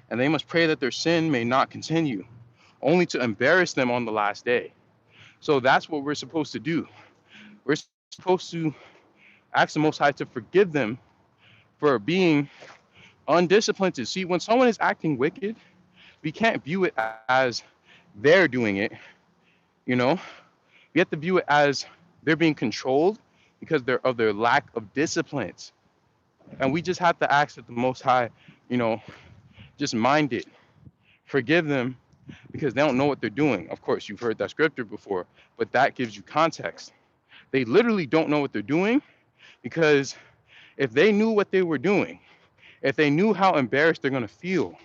And they must pray that their sin may not continue, only to embarrass them on the last day. So that's what we're supposed to do. We're supposed to ask the Most High to forgive them for being undisciplined. See, when someone is acting wicked, we can't view it as they're doing it, you know? We have to view it as they're being controlled because they're of their lack of disciplines. And we just have to ask that the Most High, you know, just mind it. Forgive them because they don't know what they're doing. Of course, you've heard that scripture before, but that gives you context. They literally don't know what they're doing because if they knew what they were doing, if they knew how embarrassed they're going to feel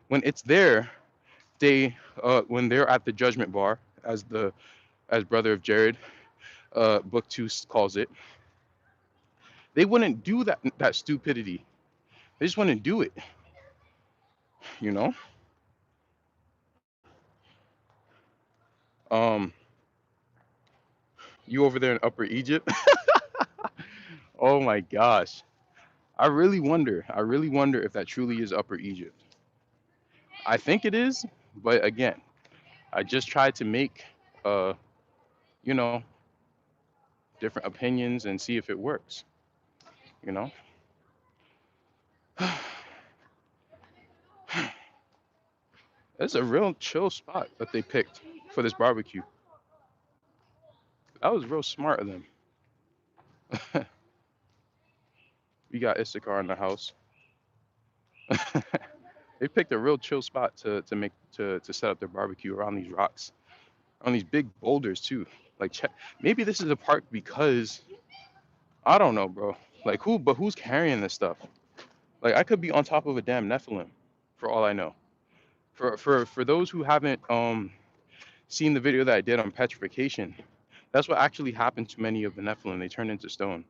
when it's there, when they're at the judgment bar, as brother of Jared, book 2 calls it, they wouldn't do that stupidity. They just wouldn't do it, you know. Um, you over there in Upper Egypt? Oh my gosh. I really wonder if that truly is Upper Egypt. I think it is, but again, I just tried to make, uh, you know, different opinions and see if it works. You know, it's a real chill spot that they picked for this barbecue. That was real smart of them. We got Issachar in the house. They picked a real chill spot to set up their barbecue around these rocks, on these big boulders too. Like, check, maybe this is a park because I don't know, bro. Like who? But who's carrying this stuff? Like I could be on top of a damn Nephilim, for all I know. For those who haven't seen the video that I did on petrification, that's what actually happened to many of the Nephilim. They turned into stone.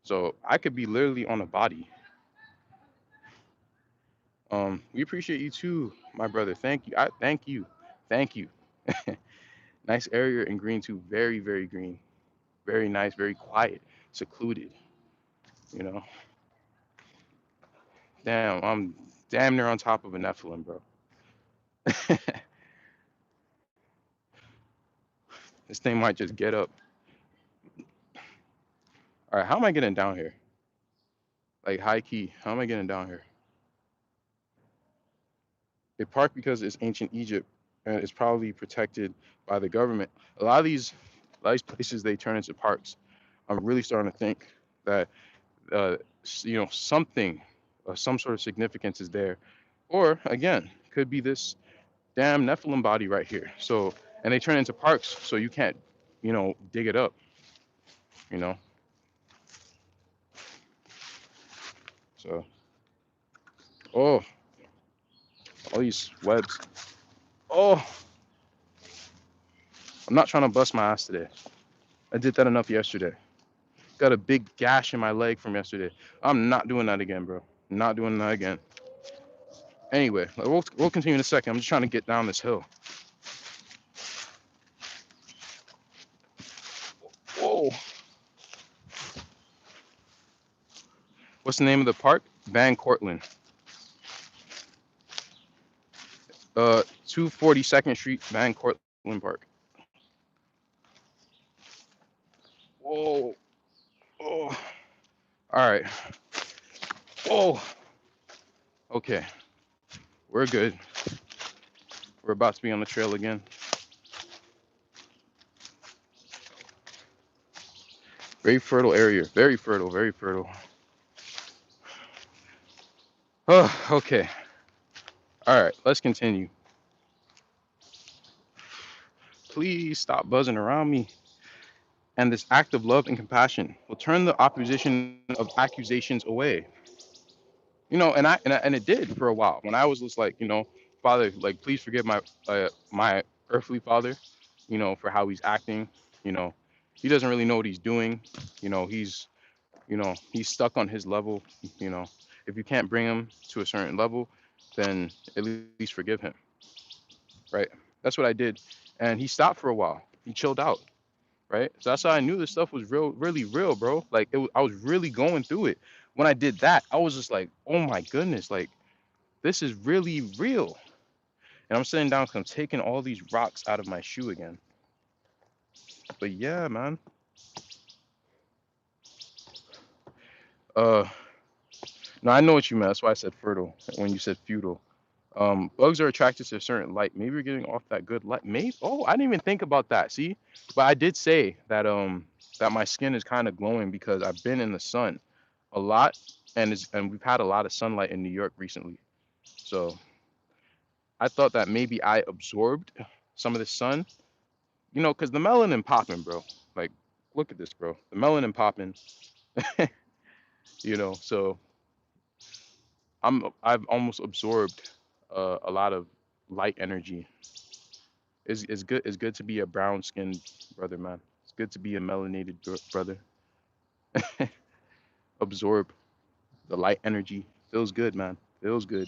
So I could be literally on a body. We appreciate you too, my brother. Thank you. Thank you. Thank you. Nice area in green too. Very, very green. Very nice, very quiet, secluded, you know. Damn, I'm damn near on top of a Nephilim, bro. This thing might just get up. All right, how am I getting down here? Like high key, how am I getting down here? It parked because it's ancient Egypt and it's probably protected by the government. A lot of these places they turn into parks. I'm really starting to think that something, some sort of significance is there, or again, could be this damn Nephilim body right here. So, and they turn into parks, so you can't, dig it up. You know, so oh, all these webs. Oh, I'm not trying to bust my ass today. I did that enough yesterday. Got a big gash in my leg from yesterday. I'm not doing that again, bro. Not doing that again. Anyway, we'll continue in a second. I'm just trying to get down this hill. Whoa. What's the name of the park? Van Cortlandt. 242nd Street, Van Cortlandt Park. Whoa. Oh. All right. Whoa. Okay. We're good. We're about to be on the trail again. Very fertile area. Very fertile. Very fertile. Oh, okay. All right. Let's continue. Please stop buzzing around me. And this act of love and compassion will turn the opposition of accusations away. And it did for a while. When I was just like, Father, like, please forgive my earthly father, for how he's acting. You know, he doesn't really know what he's doing. He's stuck on his level. You know, if you can't bring him to a certain level, then at least forgive him. Right? That's what I did. And he stopped for a while. He chilled out. Right? So that's how I knew this stuff was real, really real, bro. Like I was really going through it. When I did that, I was just like, oh my goodness, like this is really real. And I'm sitting down because I'm taking all these rocks out of my shoe again. But yeah, man. Uh, no, I know what you meant. That's why I said fertile when you said feudal. Bugs are attracted to a certain light. Maybe you're getting off that good light. Maybe. Oh, I didn't even think about that. See, but I did say that my skin is kind of glowing because I've been in the sun a lot, and we've had a lot of sunlight in New York recently. So I thought that maybe I absorbed some of the sun. Because the melanin popping, bro. Like, look at this, bro. The melanin popping. So I've almost absorbed a lot of light energy. It's good to be a brown skinned brother, man. It's good to be a melanated brother. Absorb the light energy. Feels good, man. Feels good.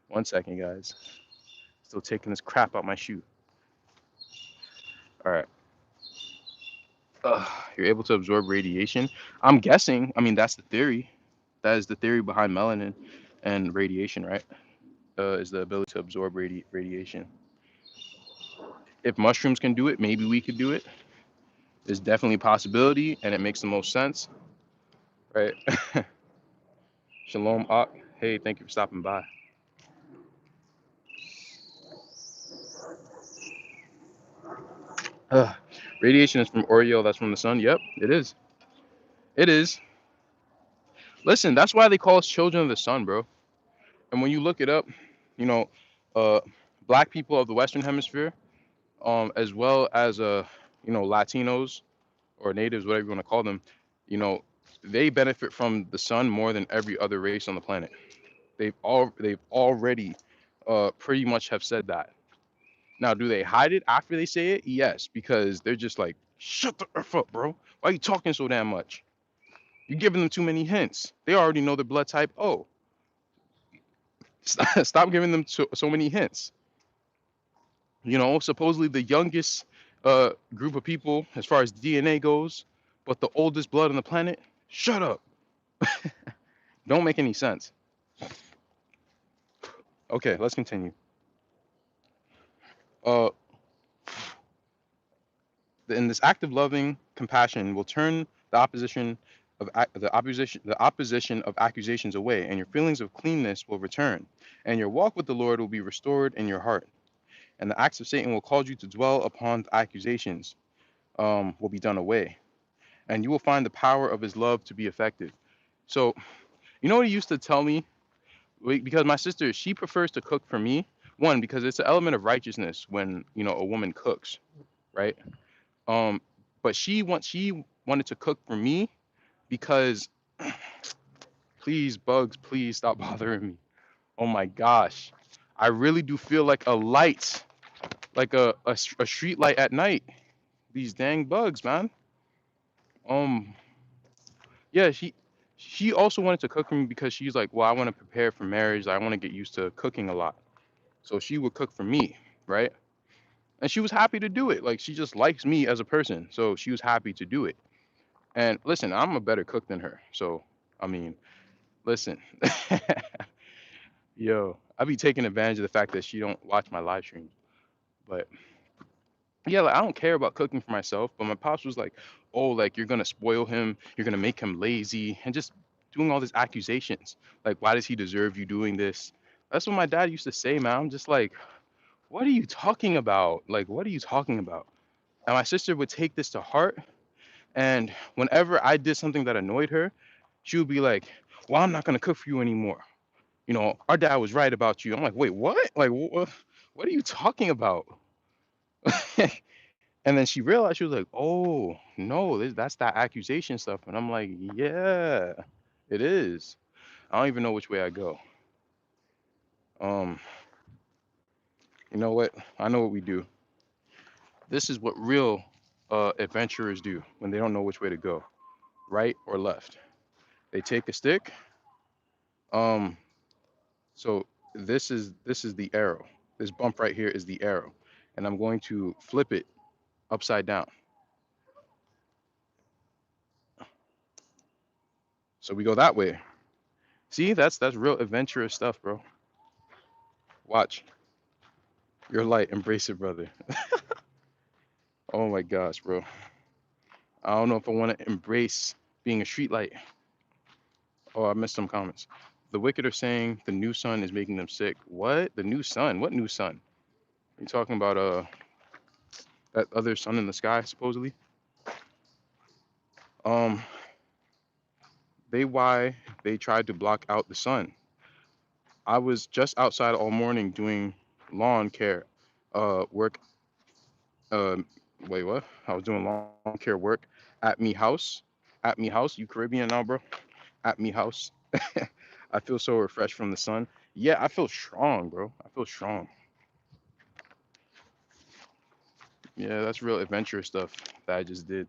1 second, guys. Still taking this crap out my shoe. All right. You're able to absorb radiation. I'm guessing. I mean, that's the theory. That is the theory behind melanin and radiation, right? Is the ability to absorb radiation. If mushrooms can do it, maybe we could do it. There's definitely a possibility, and it makes the most sense, right? Shalom, Ak. Hey, thank you for stopping by. Uh, Radiation is from Oriole. That's from the sun. Yep, it is. It is. Listen, that's why they call us children of the sun, bro. And when you look it up, you know, uh, black people of the Western Hemisphere, as well as Latinos or natives, whatever you want to call them, you know, they benefit from the sun more than every other race on the planet. They've already pretty much have said that. Now, do they hide it after they say it? Yes, because they're just like, shut the earth up, bro. Why are you talking so damn much? You're giving them too many hints. They already know their blood type. Oh, stop giving them so many hints. You know, supposedly the youngest group of people as far as DNA goes, but the oldest blood on the planet. Shut up. Don't make any sense. Okay, let's continue. Uh, in this act of loving compassion will turn the opposition the opposition of accusations away, and your feelings of cleanness will return, and your walk with the Lord will be restored in your heart. And the acts of Satan will cause you to dwell upon the accusations, will be done away, and you will find the power of His love to be effective. So, you know what He used to tell me? Because my sister, she prefers to cook for me. One, because it's an element of righteousness when a woman cooks, right? Um, but she wanted to cook for me because, please, bugs, please stop bothering me. Oh my gosh, I really do feel like a light, like a street light at night. These dang bugs, man. Um, yeah, she also wanted to cook for me because she's like, well, I want to prepare for marriage. I want to get used to cooking a lot. So she would cook for me, right? And she was happy to do it. Like she just likes me as a person, so she was happy to do it. And listen, I'm a better cook than her. So I mean, listen, yo, I be taking advantage of the fact that she don't watch my live streams. But yeah, like I don't care about cooking for myself. But my pops was like, oh, like you're gonna spoil him, you're gonna make him lazy, and just doing all these accusations. Like, why does he deserve you doing this? That's what my dad used to say, man. I'm just like, what are you talking about? Like, what are you talking about? And my sister would take this to heart. And whenever I did something that annoyed her, she would be like, well, I'm not gonna cook for you anymore. Our dad was right about you. I'm like, wait, what? Like, what are you talking about? And then she realized, she was like, oh, no, that's that accusation stuff. And I'm like, yeah, it is. I don't even know which way I go. Um, you know what? I know what we do. This is what real adventurers do when they don't know which way to go, right or left. They take a stick. Um, so this is the arrow. This bump right here is the arrow, and I'm going to flip it upside down. So we go that way. See, that's real adventurous stuff, bro. Watch. Your light, embrace it, brother. Oh my gosh, bro. I don't know if I want to embrace being a streetlight. Oh, I missed some comments. The wicked are saying the new sun is making them sick. What? The new sun? What new sun? You talking about that other sun in the sky, supposedly? Um, they tried to block out the sun. I was just outside all morning doing lawn care, work. Um, wait, what? I was doing lawn care work at me house. At me house. You Caribbean now, bro? At me house. I feel so refreshed from the sun. Yeah, I feel strong, bro. I feel strong. Yeah, that's real adventurous stuff that I just did.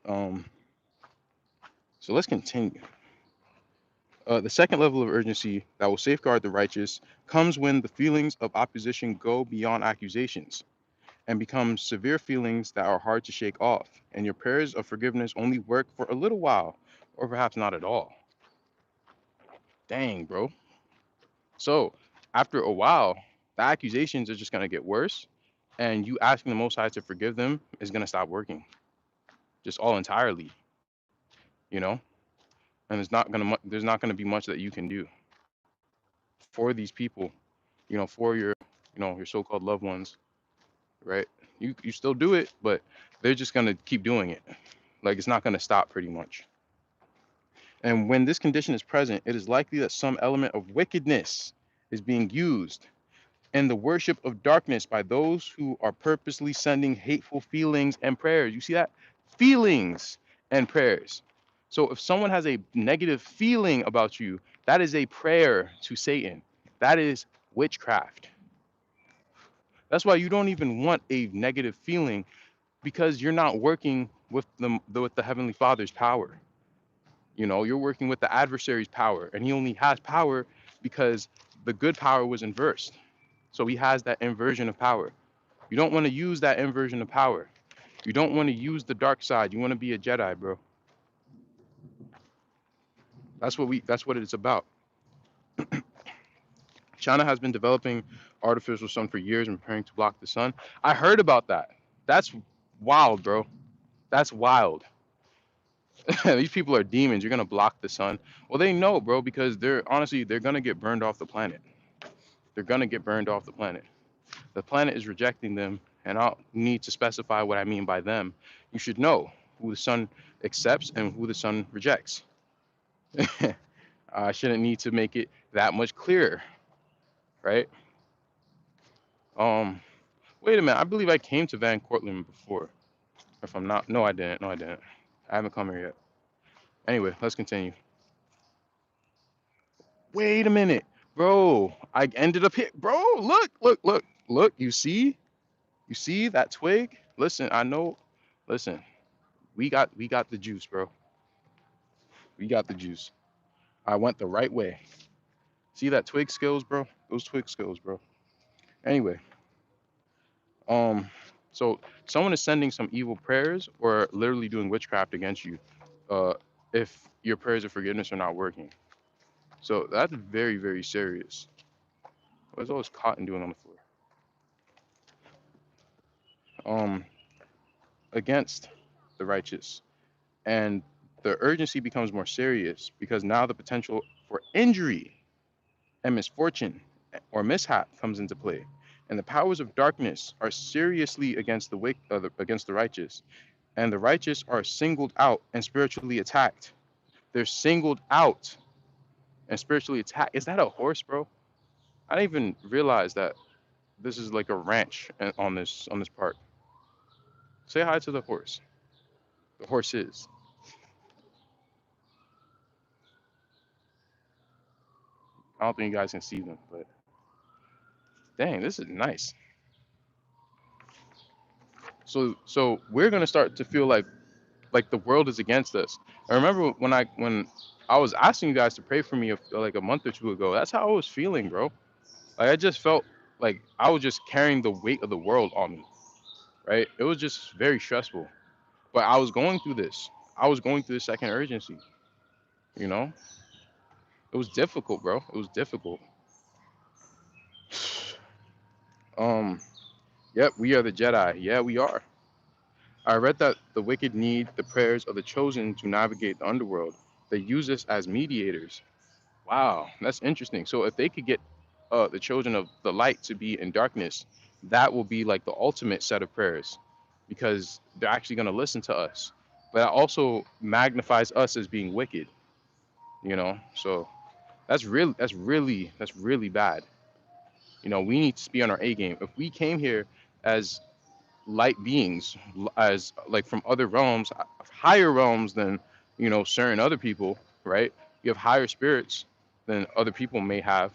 Um, so let's continue. The second level of urgency that will safeguard the righteous comes when the feelings of opposition go beyond accusations and become severe feelings that are hard to shake off, and your prayers of forgiveness only work for a little while, or perhaps not at all. Dang, bro. So, after a while, the accusations are just going to get worse, and you asking the Most High to forgive them is going to stop working, just all entirely, you know? And there's not going to be much that you can do for these people, for your so-called loved ones, right? You still do it, but they're just going to keep doing it. Like it's not going to stop pretty much. And when this condition is present, it is likely that some element of wickedness is being used in the worship of darkness by those who are purposely sending hateful feelings and prayers. You see that? feelings and prayers. So if someone has a negative feeling about you, that is a prayer to Satan. That is witchcraft. That's why you don't even want a negative feeling, because you're not working with the Heavenly Father's power. You know, you're working with the adversary's power, and he only has power because the good power was inversed. So he has that inversion of power. You don't want to use that inversion of power. You don't want to use the dark side. You want to be a Jedi, bro. That's what it's about. China has been developing artificial sun for years and preparing to block the sun. I heard about that. That's wild, bro. That's wild. These people are demons. You're gonna block the sun. Well, they know, bro, because they're gonna get burned off the planet. They're gonna get burned off the planet. The planet is rejecting them, and I don't need to specify what I mean by them. You should know who the sun accepts and who the sun rejects. I shouldn't need to make it that much clearer, right? Um, Wait a minute. I believe I came to Van Cortlandt before. If I'm not, no, I didn't. No, I didn't. I haven't come here yet. Anyway, let's continue. Wait a minute, bro. I ended up here, bro. Look, look, look, look. You see that twig? Listen, I know. Listen, we got the juice, bro. We got the juice. I went the right way. See that twig skills, bro? Those twig skills, bro. Anyway, um, so someone is sending some evil prayers or literally doing witchcraft against you, if your prayers of forgiveness are not working. So that's very, very serious. What's all this cotton doing on the floor? Um, Against the righteous, and the urgency becomes more serious because now the potential for injury and misfortune or mishap comes into play, and the powers of darkness are seriously against against the righteous, and the righteous are singled out and spiritually attacked. They're singled out and spiritually attacked. Is that a horse, bro? I didn't even realize that this is like a ranch on this park. Say hi to the horse. The horse is. I don't think you guys can see them, but dang, this is nice. So we're gonna start to feel like the world is against us. I remember when I was asking you guys to pray for me like a month or two ago. That's how I was feeling, bro. Like I just felt like I was just carrying the weight of the world on me, right? It was just very stressful. But I was going through this. I was going through the second urgency. You know, it was difficult, bro. It was difficult. Um, yep, we are the Jedi. Yeah, we are. I read that the wicked need the prayers of the chosen to navigate the underworld. They use us as mediators. Wow, that's interesting. So if they could get the children of the light to be in darkness, that will be like the ultimate set of prayers, because they're actually going to listen to us. But that also magnifies us as being wicked, you know? So that's really bad. You know, we need to be on our A game. If we came here as light beings, as like from other realms, higher realms than, certain other people, right? You have higher spirits than other people may have,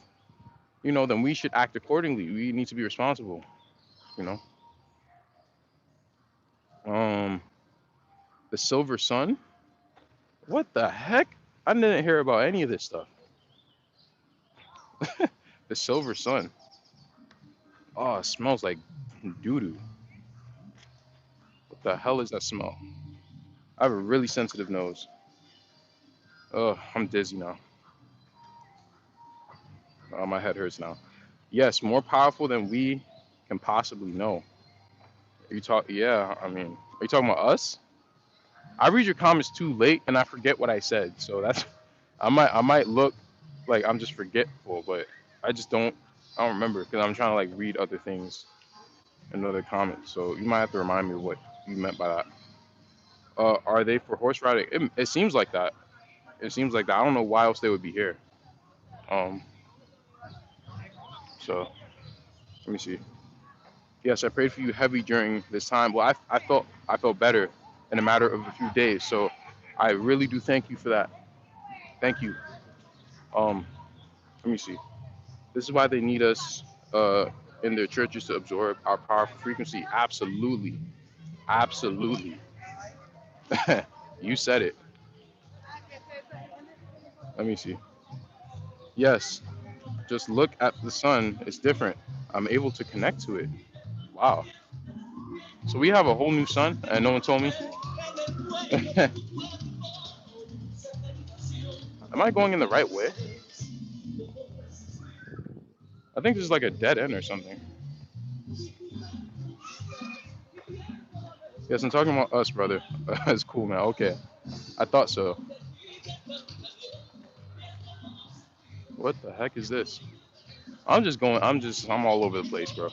then we should act accordingly. We need to be responsible, you know. Um, the Silver Sun. What the heck? I didn't hear about any of this stuff. The Silver Sun. Oh, it smells like doo doo. What the hell is that smell? I have a really sensitive nose. Oh, I'm dizzy now. Oh, my head hurts now. Yes, more powerful than we can possibly know. Yeah, I mean, are you talking about us? I read your comments too late and I forget what I said. So that's I might look like I'm just forgetful, but I don't remember because I'm trying to like read other things in other comments. So you might have to remind me what you meant by that. Are they for horse riding? It seems like that. It seems like that. I don't know why else they would be here. Um, so let me see. Yes, I prayed for you heavy during this time. Well, I felt better in a matter of a few days. So I really do thank you for that. Thank you. Um, Let me see. This is why they need us in their churches to absorb our powerful frequency. Absolutely. Absolutely. You said it. Let me see. Yes, just look at the sun. It's different. I'm able to connect to it. Wow. So we have a whole new sun, and no one told me. Am I going in the right way? I think this is like a dead end or something. Yes, I'm talking about us, brother. It's cool, man. Okay. I thought so. What the heck is this? I'm all over the place, bro.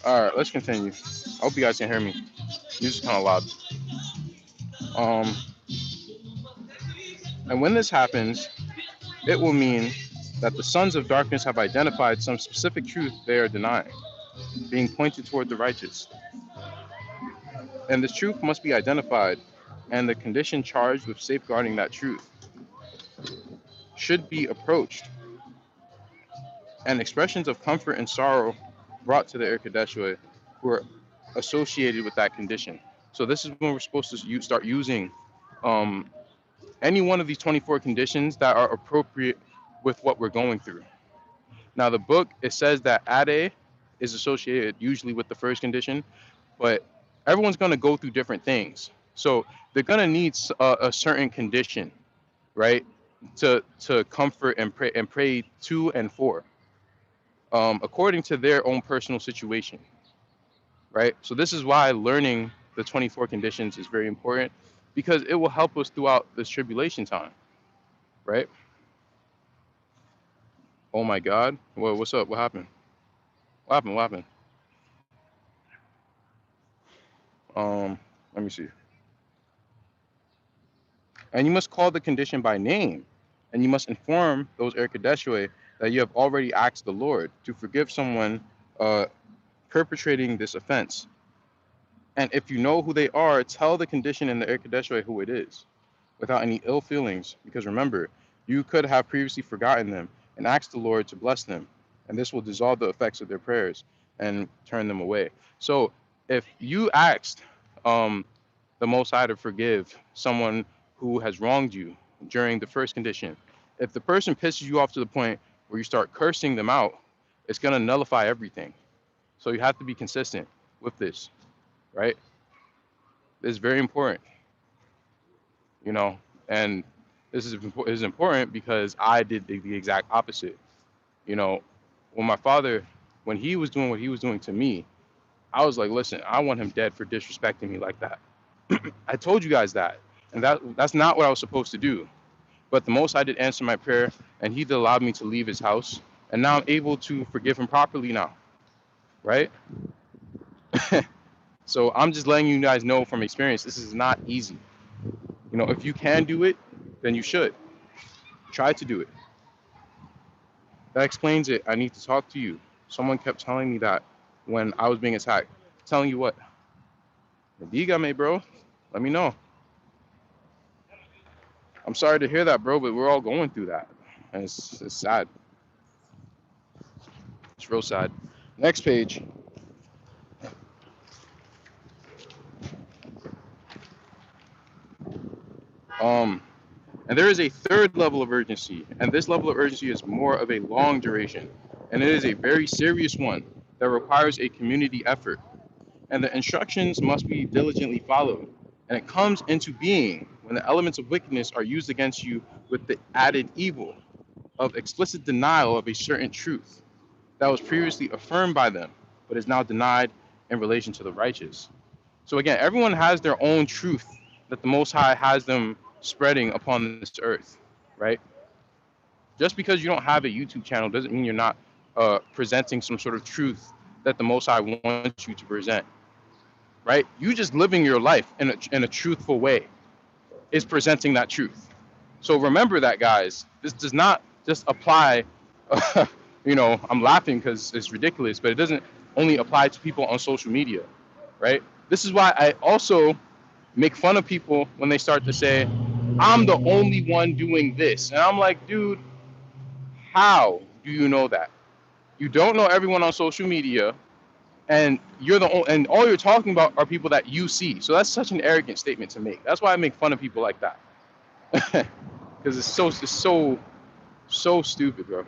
All right, let's continue. I hope you guys can hear me. Music's kind of loud. Um, and when this happens, it will mean that the sons of darkness have identified some specific truth they are denying, being pointed toward the righteous. And this truth must be identified, and the condition charged with safeguarding that truth should be approached, and expressions of comfort and sorrow brought to the Irkadeshwe who are associated with that condition. So this is when we're supposed to start using um, any one of these 24 conditions that are appropriate with what we're going through. Now, the book, it says that Ade is associated usually with the first condition, but everyone's going to go through different things. So they're going to need a certain condition, right, to comfort and pray to and for, according to their own personal situation, right? So this is why learning the 24 conditions is very important, because it will help us throughout this tribulation time, right? Oh my God. Well, what's up? What happened? What happened? What happened? Um, Let me see. And you must call the condition by name, and you must inform those Erkadeshwe that you have already asked the Lord to forgive someone uh, perpetrating this offense. And if you know who they are, tell the condition in the Erkadeshwe who it is, without any ill feelings, because remember, you could have previously forgotten them and asked the Lord to bless them, and this will dissolve the effects of their prayers and turn them away. So if you asked the Most High to forgive someone who has wronged you during the first condition, if the person pisses you off to the point where you start cursing them out, it's going to nullify everything. So you have to be consistent with this, right? This is very important, you know, and this is important because I did the exact opposite. You know, when my father, when he was doing what he was doing to me, I was like, listen, I want him dead for disrespecting me like that. I told you guys that, and that's not what I was supposed to do. But the Most High did answer my prayer, and He did allow me to leave His house, and now I'm able to forgive him properly now, right? So I'm just letting you guys know from experience, this is not easy. You know, if you can do it, then you should try to do it. That explains it. I need to talk to you. Someone kept telling me that when I was being attacked. Telling you what? Dígame, bro. Let me know. I'm sorry to hear that, bro, but we're all going through that. And it's sad. It's real sad. Next page. Um, and there is a third level of urgency, and this level of urgency is more of a long duration, and it is a very serious one that requires a community effort, and the instructions must be diligently followed. And it comes into being when the elements of wickedness are used against you with the added evil of explicit denial of a certain truth that was previously affirmed by them, but is now denied in relation to the righteous. So again, everyone has their own truth that the Most High has them spreading upon this earth, right? Just because you don't have a YouTube channel doesn't mean you're not presenting some sort of truth that the Most High wants you to present, right? You just living your life in a truthful way is presenting that truth. So remember that, guys. This does not just apply. You know, I'm laughing because it's ridiculous, but it doesn't only apply to people on social media. right? This is why I also make fun of people when they start to say, I'm the only one doing this. And I'm like, dude, how do you know that? You don't know everyone on social media, and you're the only, and all you're talking about are people that you see. So that's such an arrogant statement to make. That's why I make fun of people like that. Because it's so stupid, bro.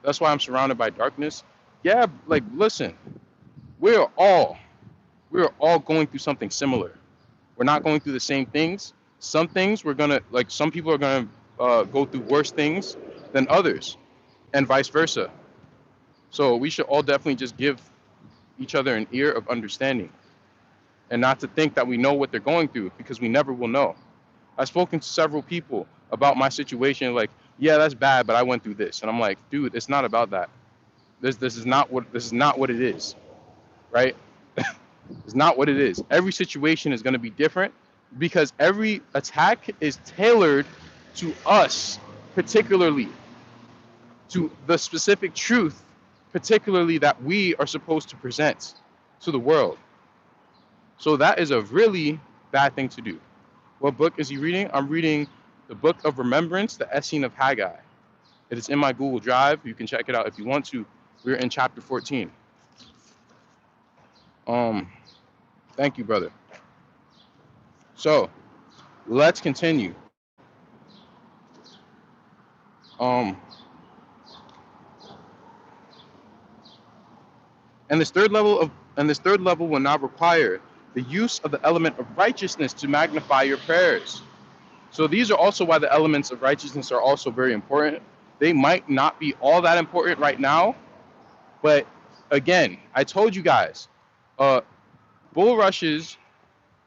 That's why I'm surrounded by darkness. Yeah, like listen, we're all we're all going through something similar. We're not going through the same things. Some things we're gonna like. Some people are gonna go through worse things than others, and vice versa. So we should all definitely just give each other an ear of understanding, and not to think that we know what they're going through, because we never will know. I've spoken to several people about my situation, like, yeah, that's bad, but I went through this, and I'm like, dude, it's not about that. This is not what it is, right? It's not what it is. Every situation is going to be different because every attack is tailored to us, particularly to the specific truth, particularly that we are supposed to present to the world. So that is a really bad thing to do. What book is he reading? I'm reading the Book of Remembrance, the Essene of Haggai. It is in my Google Drive. You can check it out if you want to. We're in chapter 14. Thank you, brother. So let's continue. Um, and this third level will not require the use of the element of righteousness to magnify your prayers. So these are also why the elements of righteousness are also very important. They might not be all that important right now, but again, I told you guys, uh, bull rushes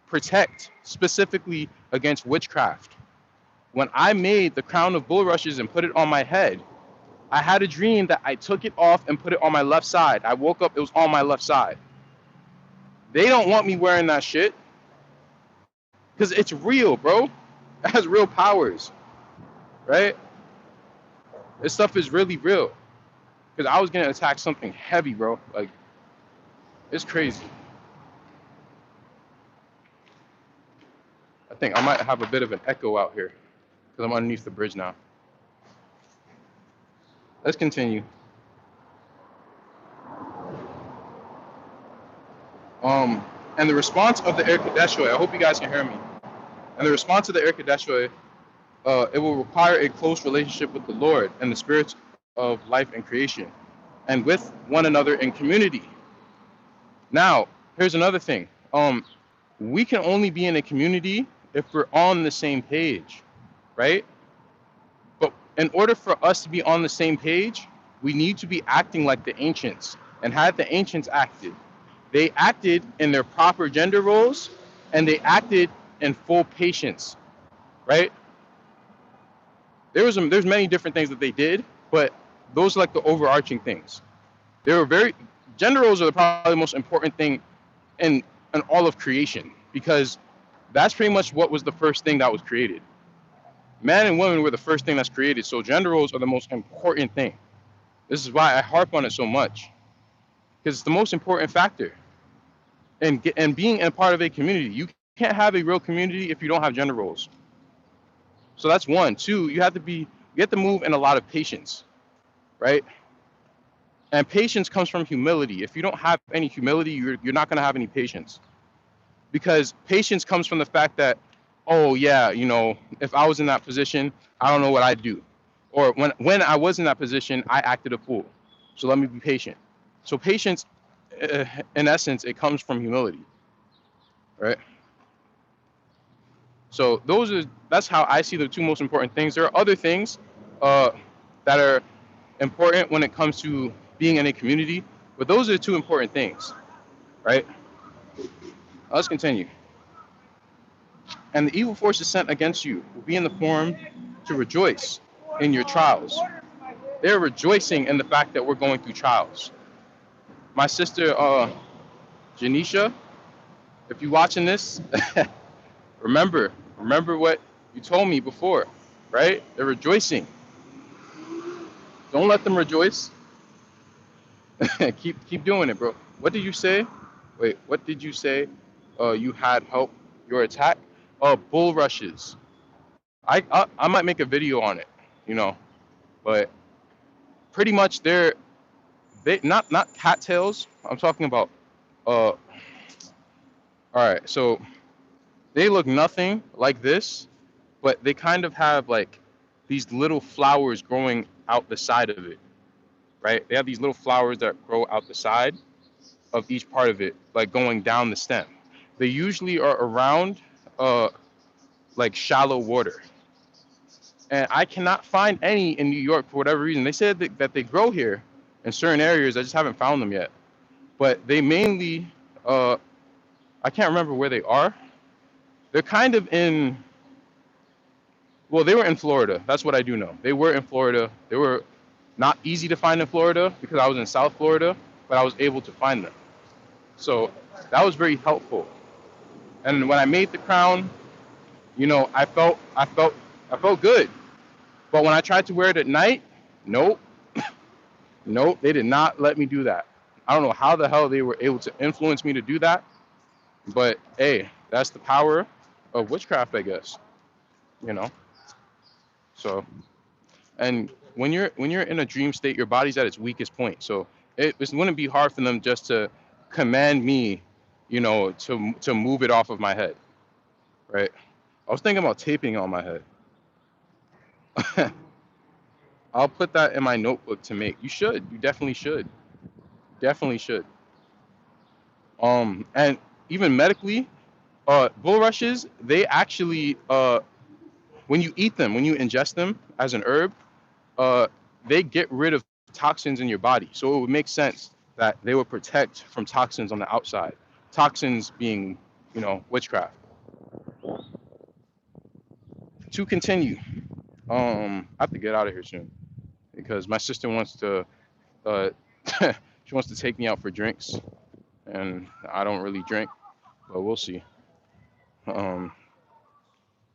protect specifically against witchcraft. When I made the crown of bulrushes and put it on my head, I had a dream that I took it off and put it on my left side. I woke up, it was on my left side. They don't want me wearing that shit because it's real, bro. It has real powers, right? This stuff is really real. Because I was gonna attack something heavy, bro. Like, it's crazy. I think I might have a bit of an echo out here because I'm underneath the bridge now. Let's continue. Um, and the response of the Erkadeshoi, I hope you guys can hear me. And the response of the Erkadeshoi, it will require a close relationship with the Lord and the spirits of life and creation, and with one another in community. Now, here's another thing. We can only be in a community if we're on the same page, right? But in order for us to be on the same page, we need to be acting like the ancients. And had the ancients acted, they acted in their proper gender roles, and they acted in full patience, right? There's many different things that they did, but those are like the overarching things. They were very gender roles are probably the most important thing in all of creation, because that's pretty much what was the first thing that was created. Man and women were the first thing that's created, so gender roles are the most important thing. This is why I harp on it so much, because it's the most important factor. And being a part of a community, you can't have a real community if you don't have gender roles. So that's one. Two, you have to move in a lot of patience, right? And patience comes from humility. If you don't have any humility, you're not going to have any patience, because patience comes from the fact that, oh yeah, if I was in that position, I don't know what I'd do, or when I was in that position, I acted a fool. So let me be patient. So patience, in essence, it comes from humility, right? So that's how I see the two most important things. There are other things that are important when it comes to being in a community, but those are the two important things, right? Let's continue. And the evil forces sent against you will be in the form to rejoice in your trials. They're rejoicing in the fact that we're going through trials. My sister, Janisha, if you're watching this, remember what you told me before, right? They're rejoicing. Don't let them rejoice. keep doing it, bro. What did you say? Wait, what did you say? You had help your attack? Bull rushes. I might make a video on it, you know, but pretty much they not cattails. I'm talking about all right, so they look nothing like this, but they kind of have like these little flowers growing out the side of it, right? They have these little flowers that grow out the side of each part of it, like going down the stem. They usually are around uh like shallow water. And I cannot find any in New York for whatever reason. They said that they grow here in certain areas. I just haven't found them yet. But they mainly, uh, I can't remember where they are. They're kind of in, well, they were in Florida. That's what I do know. They were in Florida. They were not easy to find in Florida because I was in South Florida, but I was able to find them. So that was very helpful. And when I made the crown, you know, I felt good. But when I tried to wear it at night, nope, nope, they did not let me do that. I don't know how the hell they were able to influence me to do that, but hey, that's the power of witchcraft, I guess. You know. So, and when you're in a dream state, your body's at its weakest point. So it wouldn't be hard for them just to command me, you know, to move it off of my head, right? I was thinking about taping it on my head. I'll put that in my notebook to make. You should. You definitely should. Definitely should. And even medically, bulrushes, they actually, when you eat them, when you ingest them as an herb, uh, they get rid of toxins in your body. So it would make sense that they would protect from toxins on the outside. Toxins being, you know, witchcraft. To continue, I have to get out of here soon because my sister wants to, uh, she wants to take me out for drinks, and I don't really drink, but we'll see. Um,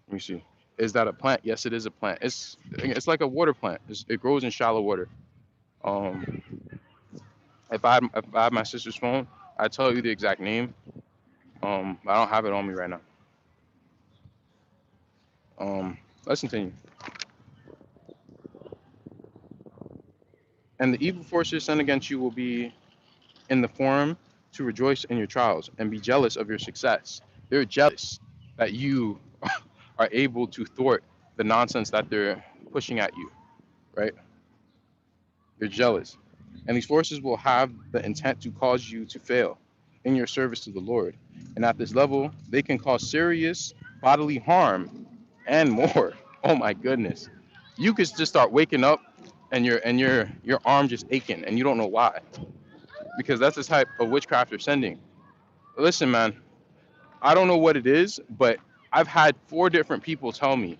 Let me see. Is that a plant? Yes, it is a plant. It's like a water plant. It grows in shallow water. Um, if I had my sister's phone, I'd tell you the exact name. I don't have it on me right now. Let's continue. And the evil forces sent against you will be in the form to rejoice in your trials and be jealous of your success. They're jealous that you are able to thwart the nonsense that they're pushing at you, right? You're jealous. And these forces will have the intent to cause you to fail in your service to the Lord. And at this level, they can cause serious bodily harm and more. Oh my goodness. You could just start waking up and your arm just aching and you don't know why. Because that's the type of witchcraft they're sending. Listen, man, I don't know what it is, but I've had 4 different people tell me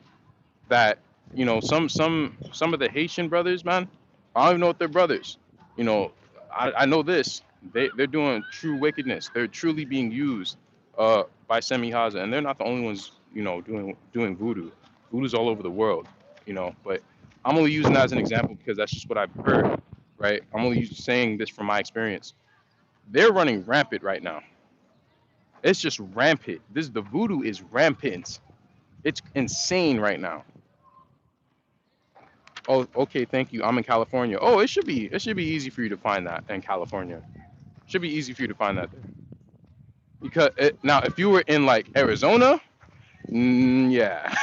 that, you know, some of the Haitian brothers, man, I don't even know if they're brothers. You know, I know this. They're doing true wickedness. They're truly being used by Semihaza, and they're not the only ones, you know, doing voodoo. Voodoo's all over the world, you know. But I'm only using that as an example because that's just what I've heard, right? I'm only saying this from my experience. They're running rampant right now. It's just rampant. The voodoo is rampant. It's insane right now. Oh, okay, thank you. I'm in California. Oh, it should be easy for you to find that in California. Should be easy for you to find that there. Because now, if you were in like Arizona, yeah,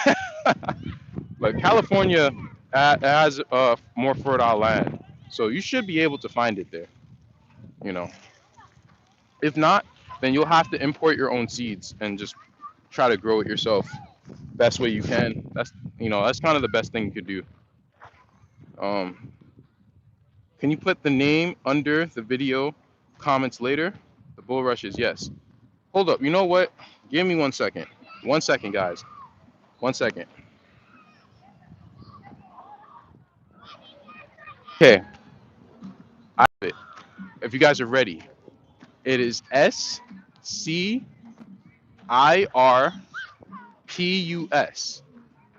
but California has more fertile land, so you should be able to find it there. You know, if not, then you'll have to import your own seeds and just try to grow it yourself best way you can. That's kind of the best thing you could do. Um, Can you put the name under the video comments later? The bull rushes, yes. Hold up, you know what? Give me 1 second. 1 second, guys. 1 second. Okay, I have it. If you guys are ready, it is Scirpus.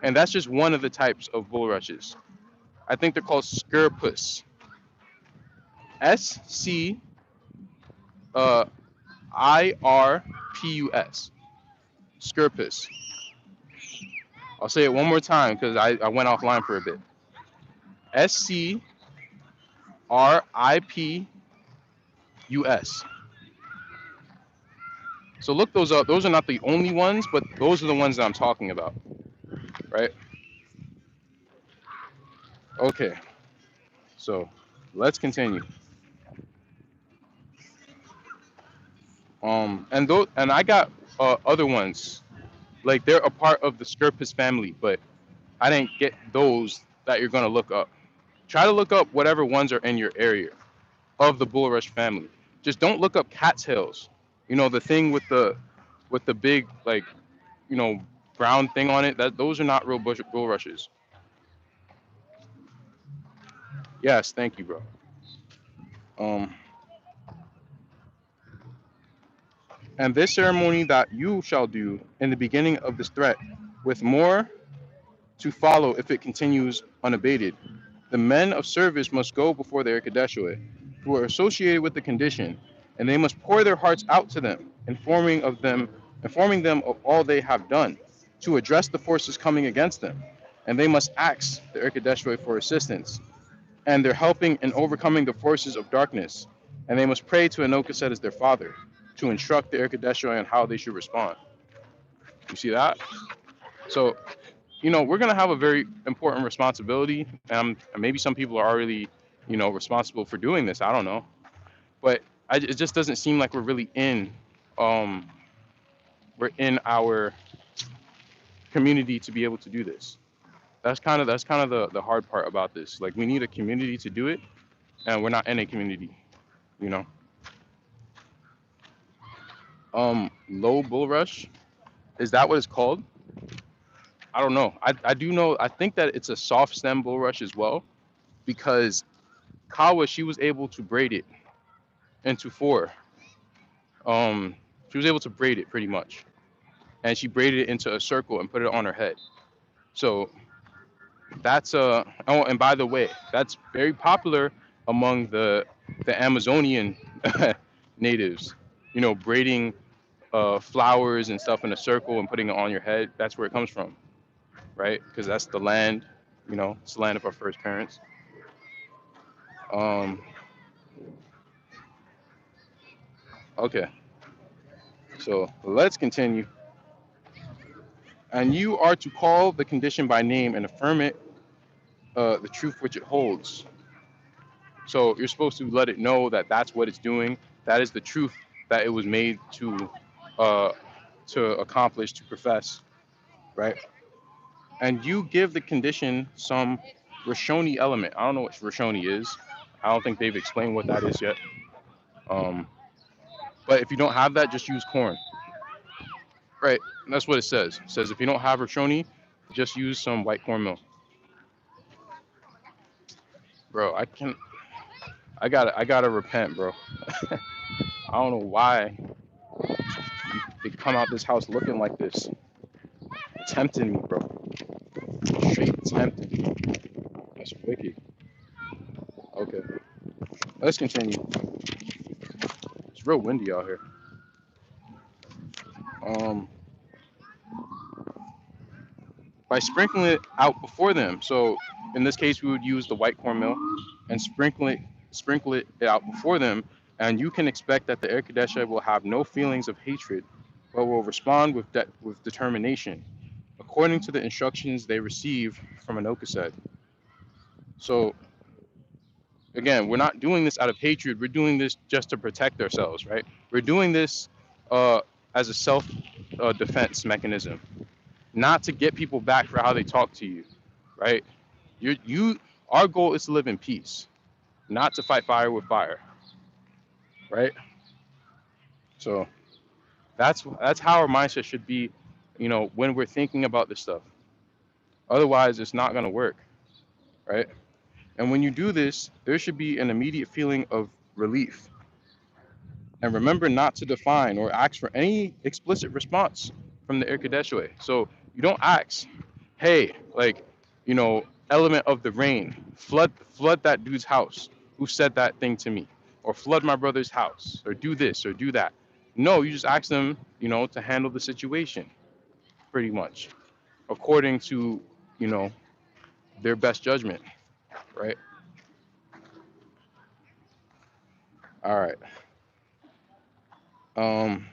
And that's just one of the types of bull rushes. I think they're called Scirpus. S C Scirpus. Scirpus. I'll say it one more time because I went offline for a bit. Scripus. So look those up. Those are not the only ones, but those are the ones that I'm talking about, right? Okay, so let's continue. And I got other ones, like they're a part of the Scirpus family, but I didn't get those that you're gonna look up. Try to look up whatever ones are in your area of the bulrush family. Just don't look up cattails. You know the thing with the big like you know brown thing on it. That those are not real bulrushes. Yes, thank you, bro. Um, and this ceremony that you shall do in the beginning of this threat, with more to follow if it continues unabated. The men of service must go before their Kadeshua, who are associated with the condition, and they must pour their hearts out to them, informing them of all they have done, to address the forces coming against them. And they must ask the Erkadeshwe for assistance, and they're helping in overcoming the forces of darkness. And they must pray to Anokaset as their father, to instruct the Erkadeshwe on how they should respond. You see that? So we're going to have a very important responsibility. And maybe some people are already, responsible for doing this. I don't know. But it just doesn't seem like um, we're in our community to be able to do this. That's kind of the hard part about this. Like we need a community to do it, and we're not in a community. You know, low bull rush, is that what it's called? I don't know. I do know. I think that it's a soft stem bull rush as well, because Kawa, she was able to braid it into four. She was able to braid it pretty much, and she braided it into a circle and put it on her head. So that's oh, and by the way, that's very popular among the Amazonian natives. Braiding flowers and stuff in a circle and putting it on your head. That's where it comes from, right? Because that's the land. It's the land of our first parents. Um, okay, so let's continue. And you are to call the condition by name and affirm it, the truth which it holds. So you're supposed to let it know that that's what it's doing. That is the truth that it was made uh, to accomplish, to profess, right? And you give the condition some Rashoni element. I don't know what Rashoni is. I don't think they've explained what that is yet. Um, but if you don't have that, just use corn, right? That's what it says. It says if you don't have Rashoni, just use some white cornmeal. Bro, I gotta repent, bro. I don't know why they come out this house looking like this, tempting me, bro. Straight tempting me. That's wicked. Okay, let's continue. It's real windy out here. Um, by sprinkling it out before them. So in this case, we would use the white cornmeal and sprinkle it out before them, and you can expect that the Erkadesha will have no feelings of hatred, but will respond with determination, according to the instructions they receive from Anokaset. So again, we're not doing this out of hatred. We're doing this just to protect ourselves, right? We're doing this uh, as a self defense mechanism, not to get people back for how they talk to you, right? You our goal is to live in peace, not to fight fire with fire, right? So that's how our mindset should be, when we're thinking about this stuff. Otherwise, it's not gonna work, right? And when you do this, there should be an immediate feeling of relief. And remember not to define or ask for any explicit response from the Irkadeshwe. So you don't ask, hey, like, element of the rain, flood that dude's house who said that thing to me, or flood my brother's house, or do this or do that. No, you just ask them, to handle the situation, pretty much, according to, you know, their best judgment, right? All right. Um,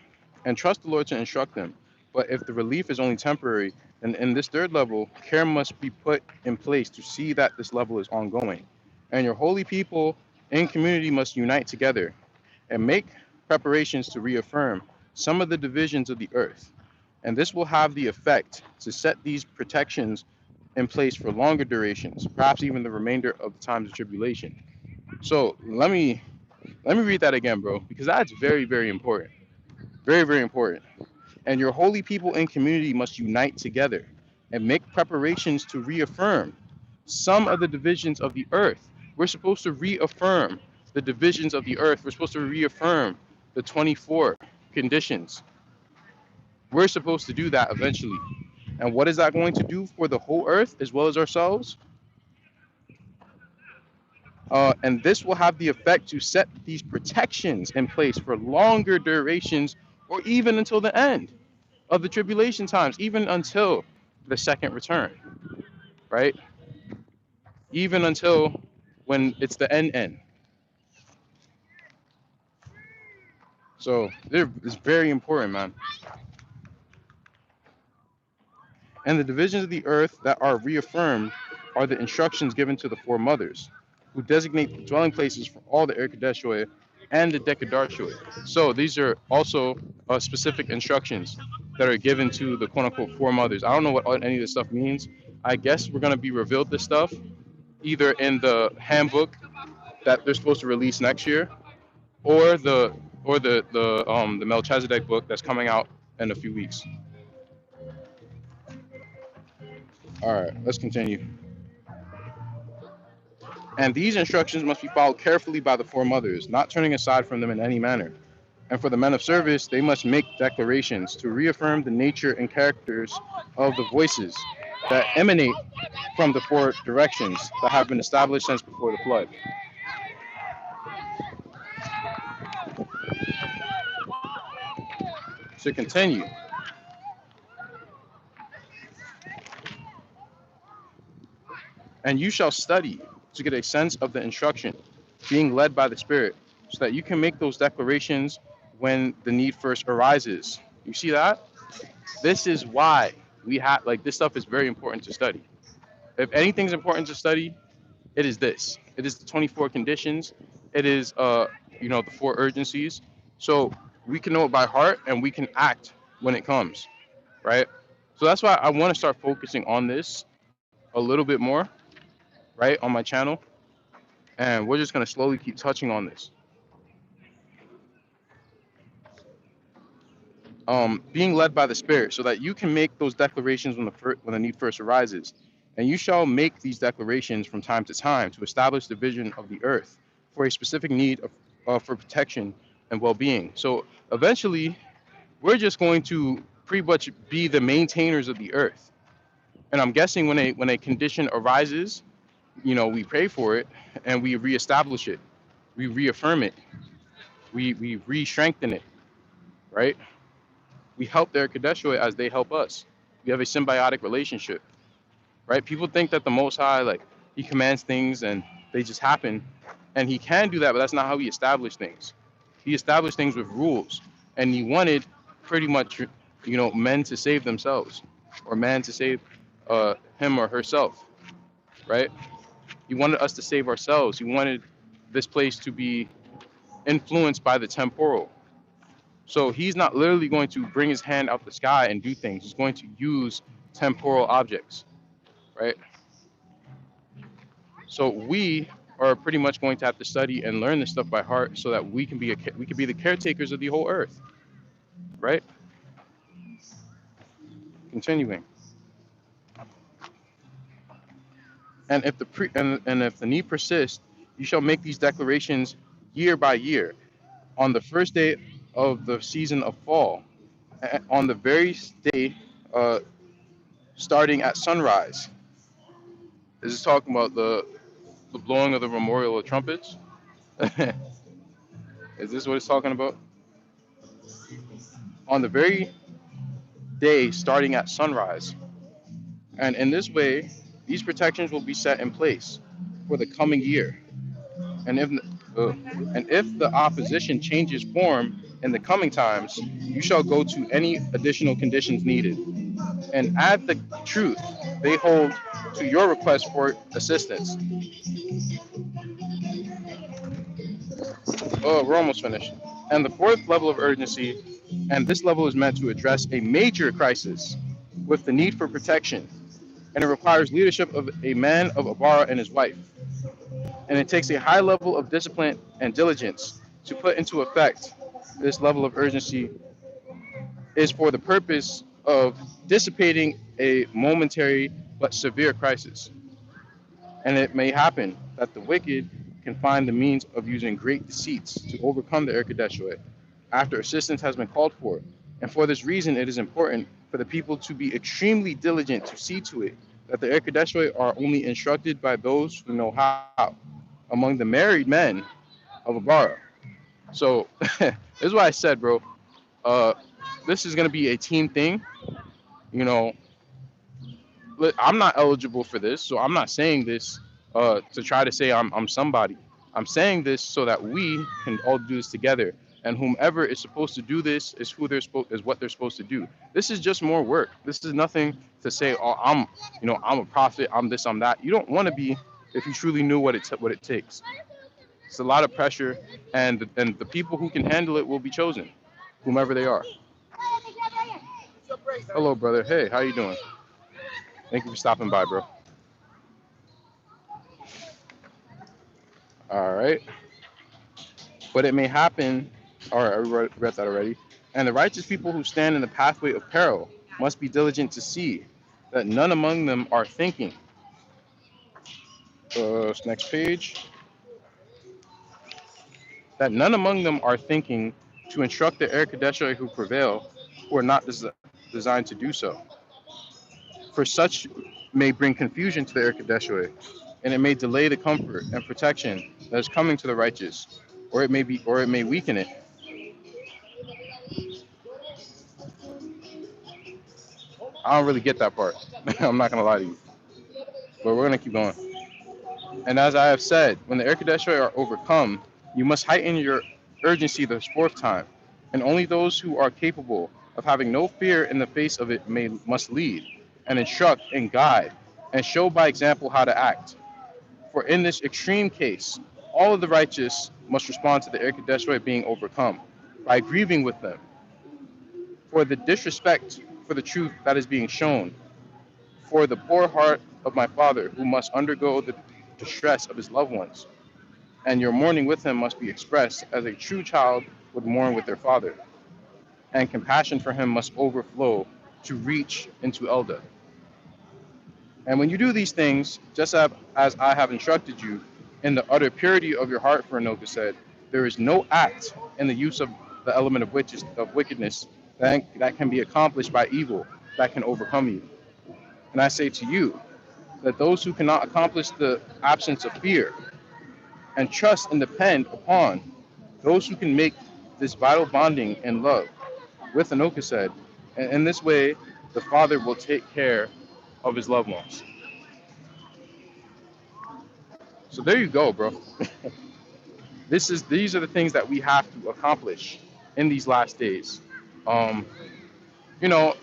and trust the Lord to instruct them. But if the relief is only temporary, then in this third level, care must be put in place to see that this level is ongoing. And your holy people in community must unite together and make preparations to reaffirm some of the divisions of the earth. And this will have the effect to set these protections in place for longer durations, perhaps even the remainder of the times of tribulation. So let me read that again, bro, because that's very, very important. Very, very important. And your holy people in community must unite together and make preparations to reaffirm some of the divisions of the earth. We're supposed to reaffirm the divisions of the earth. We're supposed to reaffirm the 24 conditions. We're supposed to do that eventually. And what is that going to do for the whole earth as well as ourselves? And this will have the effect to set these protections in place for longer durations or even until the end of the tribulation times, even until the second return, right? Even until when it's the end. So it's very important, man. And the divisions of the earth that are reaffirmed are the instructions given to the four mothers, who designate the dwelling places for all the Erkadeshoi and the Dekadarshoi. So these are also specific instructions that are given to the quote unquote four mothers. I don't know what any of this stuff means. I guess we're going to be revealed this stuff either in the handbook that they're supposed to release next year, or the Melchizedek book that's coming out in a few weeks. All right, let's continue. And these instructions must be followed carefully by the four mothers, not turning aside from them in any manner. And for the men of service, they must make declarations to reaffirm the nature and characters of the voices that emanate from the four directions that have been established since before the flood. To continue, and you shall study to get a sense of the instruction, being led by the Spirit, so that you can make those declarations when the need first arises. You see that? This is why we have, like, this stuff is very important to study. If anything's important to study, it is this. It is the 24 conditions. It is the four urgencies. So we can know it by heart and we can act when it comes, right? So that's why I want to start focusing on this a little bit more, right, on my channel. And we're just gonna slowly keep touching on this. Being led by the Spirit, so that you can make those declarations when the need first arises. And you shall make these declarations from time to time to establish the vision of the earth for a specific need for protection and well-being. So eventually, we're just going to pretty much be the maintainers of the earth. And I'm guessing when a condition arises, we pray for it and we reestablish it, we reaffirm it, we re-strengthen it, right? We help their Kadeshua as they help us. We have a symbiotic relationship, right? People think that the Most High, like, he commands things and they just happen. And he can do that, but that's not how he established things. He established things with rules. And he wanted pretty much, men to save themselves, or man to save him or herself, right? He wanted us to save ourselves. He wanted this place to be influenced by the temporal. So he's not literally going to bring his hand out the sky and do things. He's going to use temporal objects, right? So we are pretty much going to have to study and learn this stuff by heart, so that we can be the caretakers of the whole earth, right? Continuing, and if the need persists, you shall make these declarations year by year on the first day of the season of fall, on the very day starting at sunrise. This is talking about the blowing of the memorial of trumpets. Is this what it's talking about? on the very day starting at sunrise. And in this way, these protections will be set in place for the coming year. And if uh, and if the opposition changes form in the coming times, you shall go to any additional conditions needed, and add the truth they hold to your request for assistance. Oh, we're almost finished. And the fourth level of urgency, and this level is meant to address a major crisis with the need for protection, and it requires leadership of a man of Abara and his wife. And it takes a high level of discipline and diligence to put into effect. This level of urgency is for the purpose of dissipating a momentary but severe crisis. And it may happen that the wicked can find the means of using great deceits to overcome the Erkadeshoi after assistance has been called for. And for this reason, it is important for the people to be extremely diligent to see to it that the Erkadeshoi are only instructed by those who know how, among the married men of Abara. So, this is what I said, bro. Uh, this is going to be a team thing. You know, I'm not eligible for this, so I'm not saying this to try to say I'm somebody. I'm saying this so that we can all do this together. And whomever is supposed to do this is who they're supposed is what they're supposed to do. This is just more work. This is nothing to say. Oh, I'm a prophet. I'm this. I'm that. You don't want to be if you truly knew what it takes. It's a lot of pressure, and the people who can handle it will be chosen, whomever they are. Hello, brother. Hey, how you doing? Thank you for stopping by, bro. All right. But it may happen, or I read that already. And the righteous people who stand in the pathway of peril must be diligent to see that none among them are thinking. Next page. That none among them are thinking to instruct the Erkadeshoi who prevail, who are not designed to do so. For such may bring confusion to the Erkadeshoi, and it may delay the comfort and protection that is coming to the righteous, or it may weaken it. I don't really get that part. I'm not gonna lie to you, but we're gonna keep going. And as I have said, when the Erkadeshoi are overcome, you must heighten your urgency the fourth time, and only those who are capable of having no fear in the face of it must lead, and instruct and guide, and show by example how to act. For in this extreme case, all of the righteous must respond to the Erkadeshoi being overcome by grieving with them for the disrespect for the truth that is being shown, for the poor heart of my father who must undergo the distress of his loved ones. And your mourning with him must be expressed as a true child would mourn with their father. And compassion for him must overflow to reach into Elda. And when you do these things, just as I have instructed you, in the utter purity of your heart, for Anoka said, there is no act in the use of the element of wickedness that can be accomplished by evil that can overcome you. And I say to you that those who cannot accomplish the absence of fear and trust and depend upon those who can make this vital bonding and love with Anoka said, and in this way, the Father will take care of his loved ones. So there you go, bro. These are the things that we have to accomplish in these last days. Um,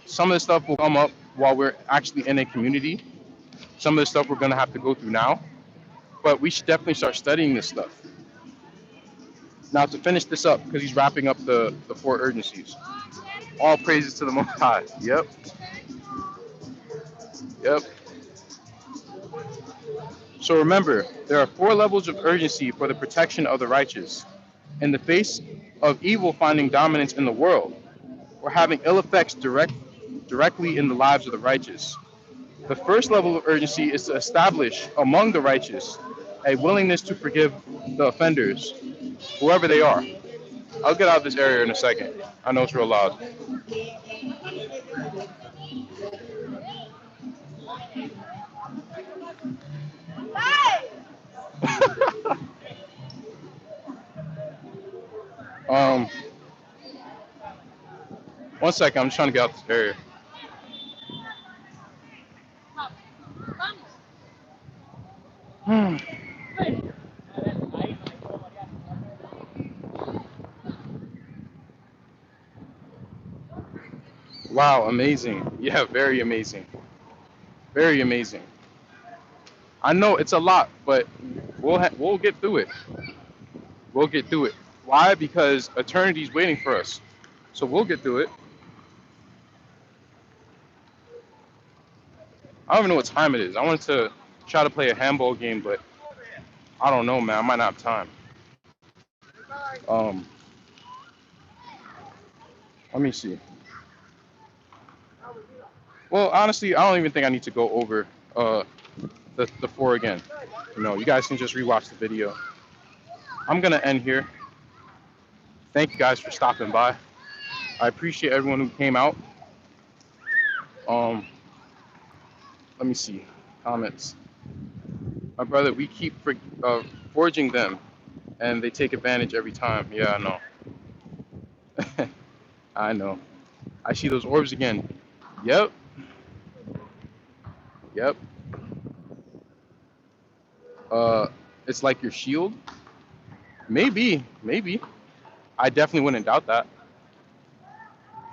some of the stuff will come up while we're actually in a community. Some of the stuff we're gonna have to go through now, but we should definitely start studying this stuff. Now to finish this up, because he's wrapping up the four urgencies. All praises to the Most High. Yep, yep. So remember, there are four levels of urgency for the protection of the righteous. In the face of evil finding dominance in the world, or having ill effects directly in the lives of the righteous. The first level of urgency is to establish among the righteous a willingness to forgive the offenders, whoever they are. I'll get out of this area in a second. I know it's real loud. um, One second, I'm just trying to get out this area. Wow, amazing. Yeah, very amazing. Very amazing. I know it's a lot, but we'll get through it. We'll get through it. Why? Because eternity's waiting for us. So we'll get through it. I don't even know what time it is. I wanted to try to play a handball game, but I don't know, man. I might not have time. Um, Let me see. Well, honestly, I don't even think I need to go over the four again. You know, you guys can just rewatch the video. I'm gonna end here. Thank you guys for stopping by. I appreciate everyone who came out. Um, Let me see comments. My brother, we keep forging them, and they take advantage every time. Yeah, I know. I know. I see those orbs again. Yep. Yep. It's like your shield. Maybe. Maybe. I definitely wouldn't doubt that.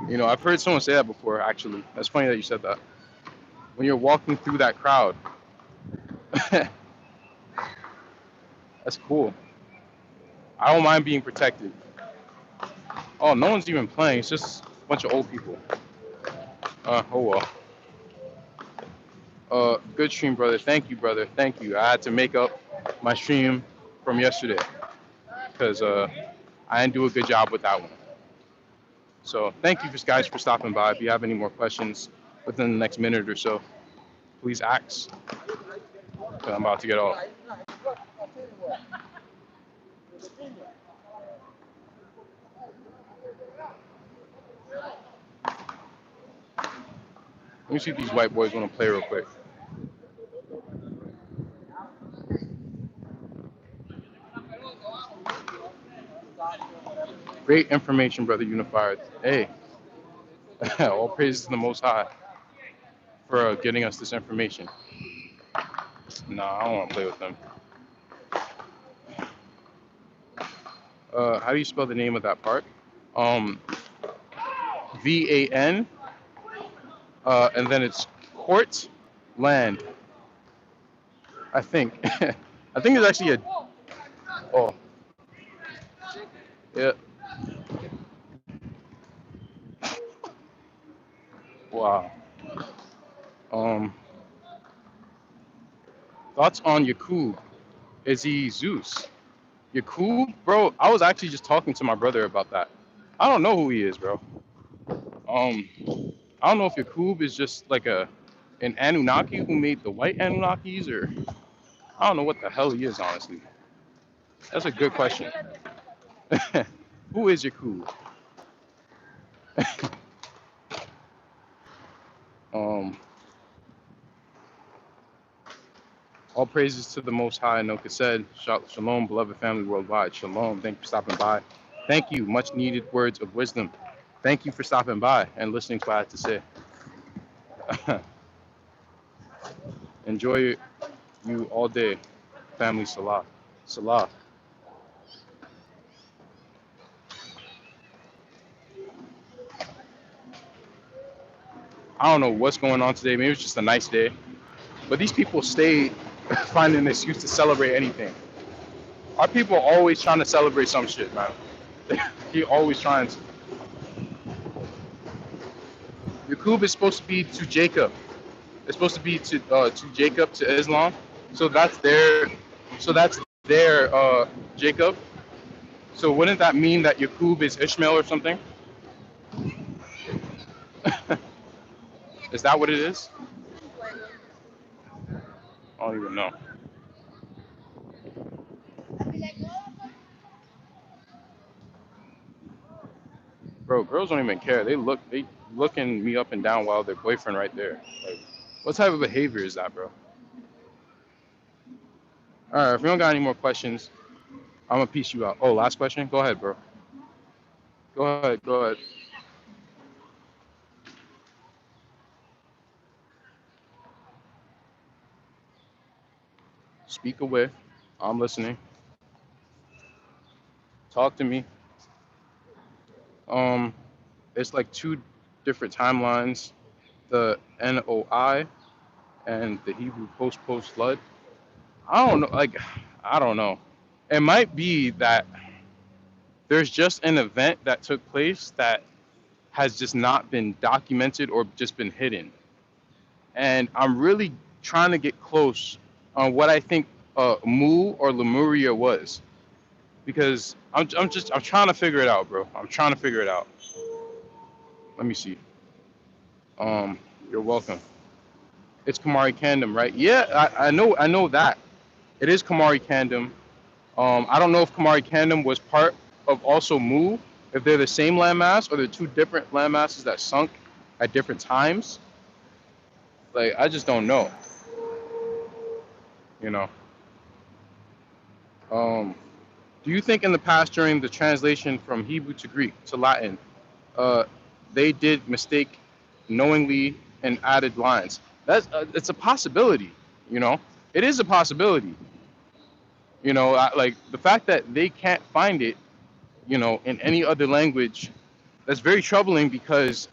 You know, I've heard someone say that before. Actually, that's funny that you said that. When you're walking through that crowd. That's cool. I don't mind being protected. Oh, no one's even playing. It's just a bunch of old people. Oh well. Good stream, brother. Thank you, brother. Thank you. I had to make up my stream from yesterday because I didn't do a good job with that one. So thank you guys for stopping by. If you have any more questions within the next minute or so, please ask. I'm about to get off. Let me see if these white boys want to play real quick. Great information, brother Unified. Hey, all praise to the Most High for getting us this information. Nah, I don't want to play with them. How do you spell the name of that park? VAN, and then it's Court Land. I think. I think it's actually a. Oh, yeah. Wow. Um, Thoughts on Yakub? Is he Zeus? Yakub, bro. I was actually just talking to my brother about that. I don't know who he is, bro. Um, I don't know if Yakub is just like an Anunnaki who made the white Anunnakis, or I don't know what the hell he is, honestly. That's a good question. Who is Yakub? um, all praises to the Most High. Noka said, Shalom, beloved family worldwide. Shalom. Thank you for stopping by. Thank you. Much needed words of wisdom. Thank you for stopping by and listening to what I had to say. Enjoy you all day, family. Salah. Salah. I don't know what's going on today. Maybe it's just a nice day. But these people stay finding an excuse to celebrate anything. Our people are always trying to celebrate some shit, man. He always trying to. Yaqub is supposed to be to Jacob. It's supposed to be to Jacob, to Islam. So that's their Jacob. So wouldn't that mean that Yaqub is Ishmael or something? Is that what it is? I don't even know. Bro, girls don't even care. They looking me up and down while their boyfriend right there. Like, what type of behavior is that, bro? All right, if you don't got any more questions, I'm gonna piece you out. Oh, last question? Go ahead, bro. Go ahead. Speak away. I'm listening. Talk to me. Um, it's like two different timelines. The NOI and the Hebrew post flood. I don't know. Like, I don't know. It might be that there's just an event that took place that has just not been documented or just been hidden. And I'm really trying to get close on what I think Mu or Lemuria was, because I'm trying to figure it out, bro. I'm trying to figure it out. Let me see. You're welcome. It's Kamari Kandom, right? Yeah, I know that it is Kamari Kandom. I don't know if Kamari Kandom was part of also Mu, if they're the same landmass or they're two different landmasses that sunk at different times. Like, I just don't know, you know. Um, do you think in the past during the translation from Hebrew to Greek to Latin, uh, they did mistake knowingly and added lines? That's it's a possibility, you know. It is a possibility, you know. Like the fact that they can't find it, you know, in any other language, that's very troubling because,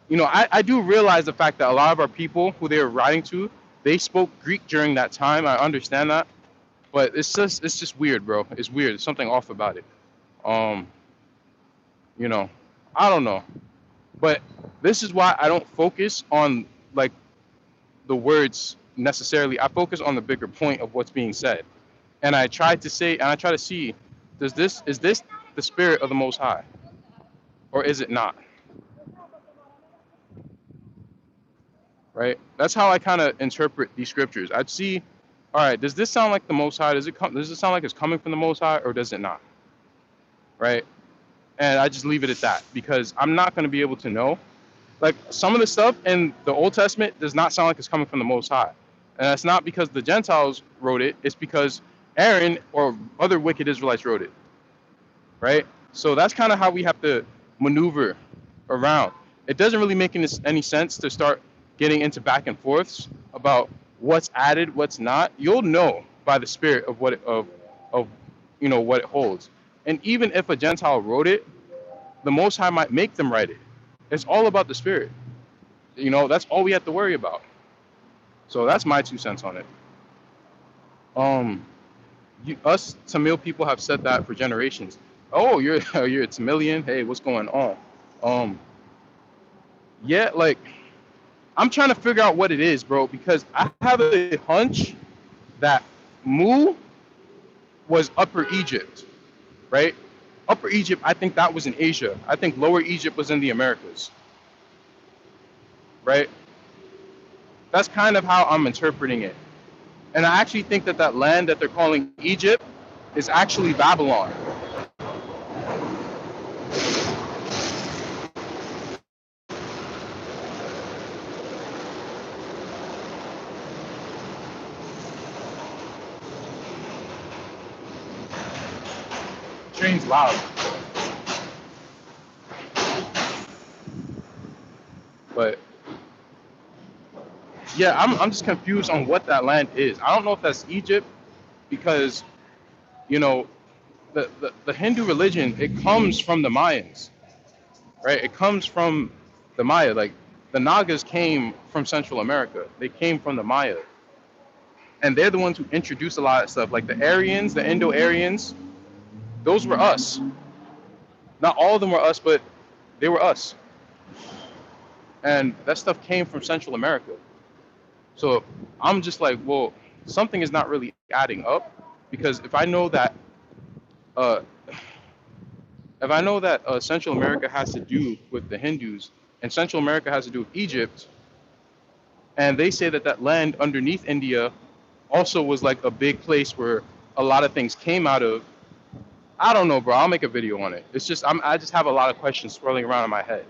you know, I do realize the fact that a lot of our people who they were writing to, they spoke Greek during that time. I understand that, but it's just weird, bro. It's weird. There's something off about it. Um, you know, I don't know, but this is why I don't focus on like the words necessarily. I focus on the bigger point of what's being said, and I try to say, and I try to see, is this the spirit of the Most High, or is it not? Right? That's how I kind of interpret these scriptures. I'd see, all right, does this sound like the Most High? Does it sound like it's coming from the Most High, or does it not? Right? And I just leave it at that because I'm not going to be able to know. Like some of the stuff in the Old Testament does not sound like it's coming from the Most High, and that's not because the Gentiles wrote it. It's because Aaron or other wicked Israelites wrote it. Right? So that's kind of how we have to maneuver around. It doesn't really make any sense to start getting into back and forths about what's added, what's not. You'll know by the spirit of of you know what it holds. And even if a Gentile wrote it, the Most High might make them write it. It's all about the spirit. You know, that's all we have to worry about. So that's my 2 cents on it. Us Tamil people have said that for generations. Oh, you're you're a Tamilian. Hey, what's going on? Um, yeah, like I'm trying to figure out what it is, bro, because I have a hunch that Mu was Upper Egypt, right? Upper Egypt, I think that was in Asia. I think Lower Egypt was in the Americas, right? That's kind of how I'm interpreting it. And I actually think that that land that they're calling Egypt is actually Babylon. Train's loud, but yeah, I'm just confused on what that land is. I don't know if that's Egypt because, you know, the Hindu religion, it comes from the Mayans, right? It comes from the Maya. Like the Nagas came from Central America. They came from the Maya, and they're the ones who introduced a lot of stuff. Like the Aryans, the Indo-Aryans, those were us. Not all of them were us, but they were us, and that stuff came from Central America. So I'm just like, well, something is not really adding up because uh, if I know that Central America has to do with the Hindus and Central America has to do with Egypt, and they say that that land underneath India also was like a big place where a lot of things came out of. I don't know, bro. I'll make a video on it. It's just I just have a lot of questions swirling around in my head.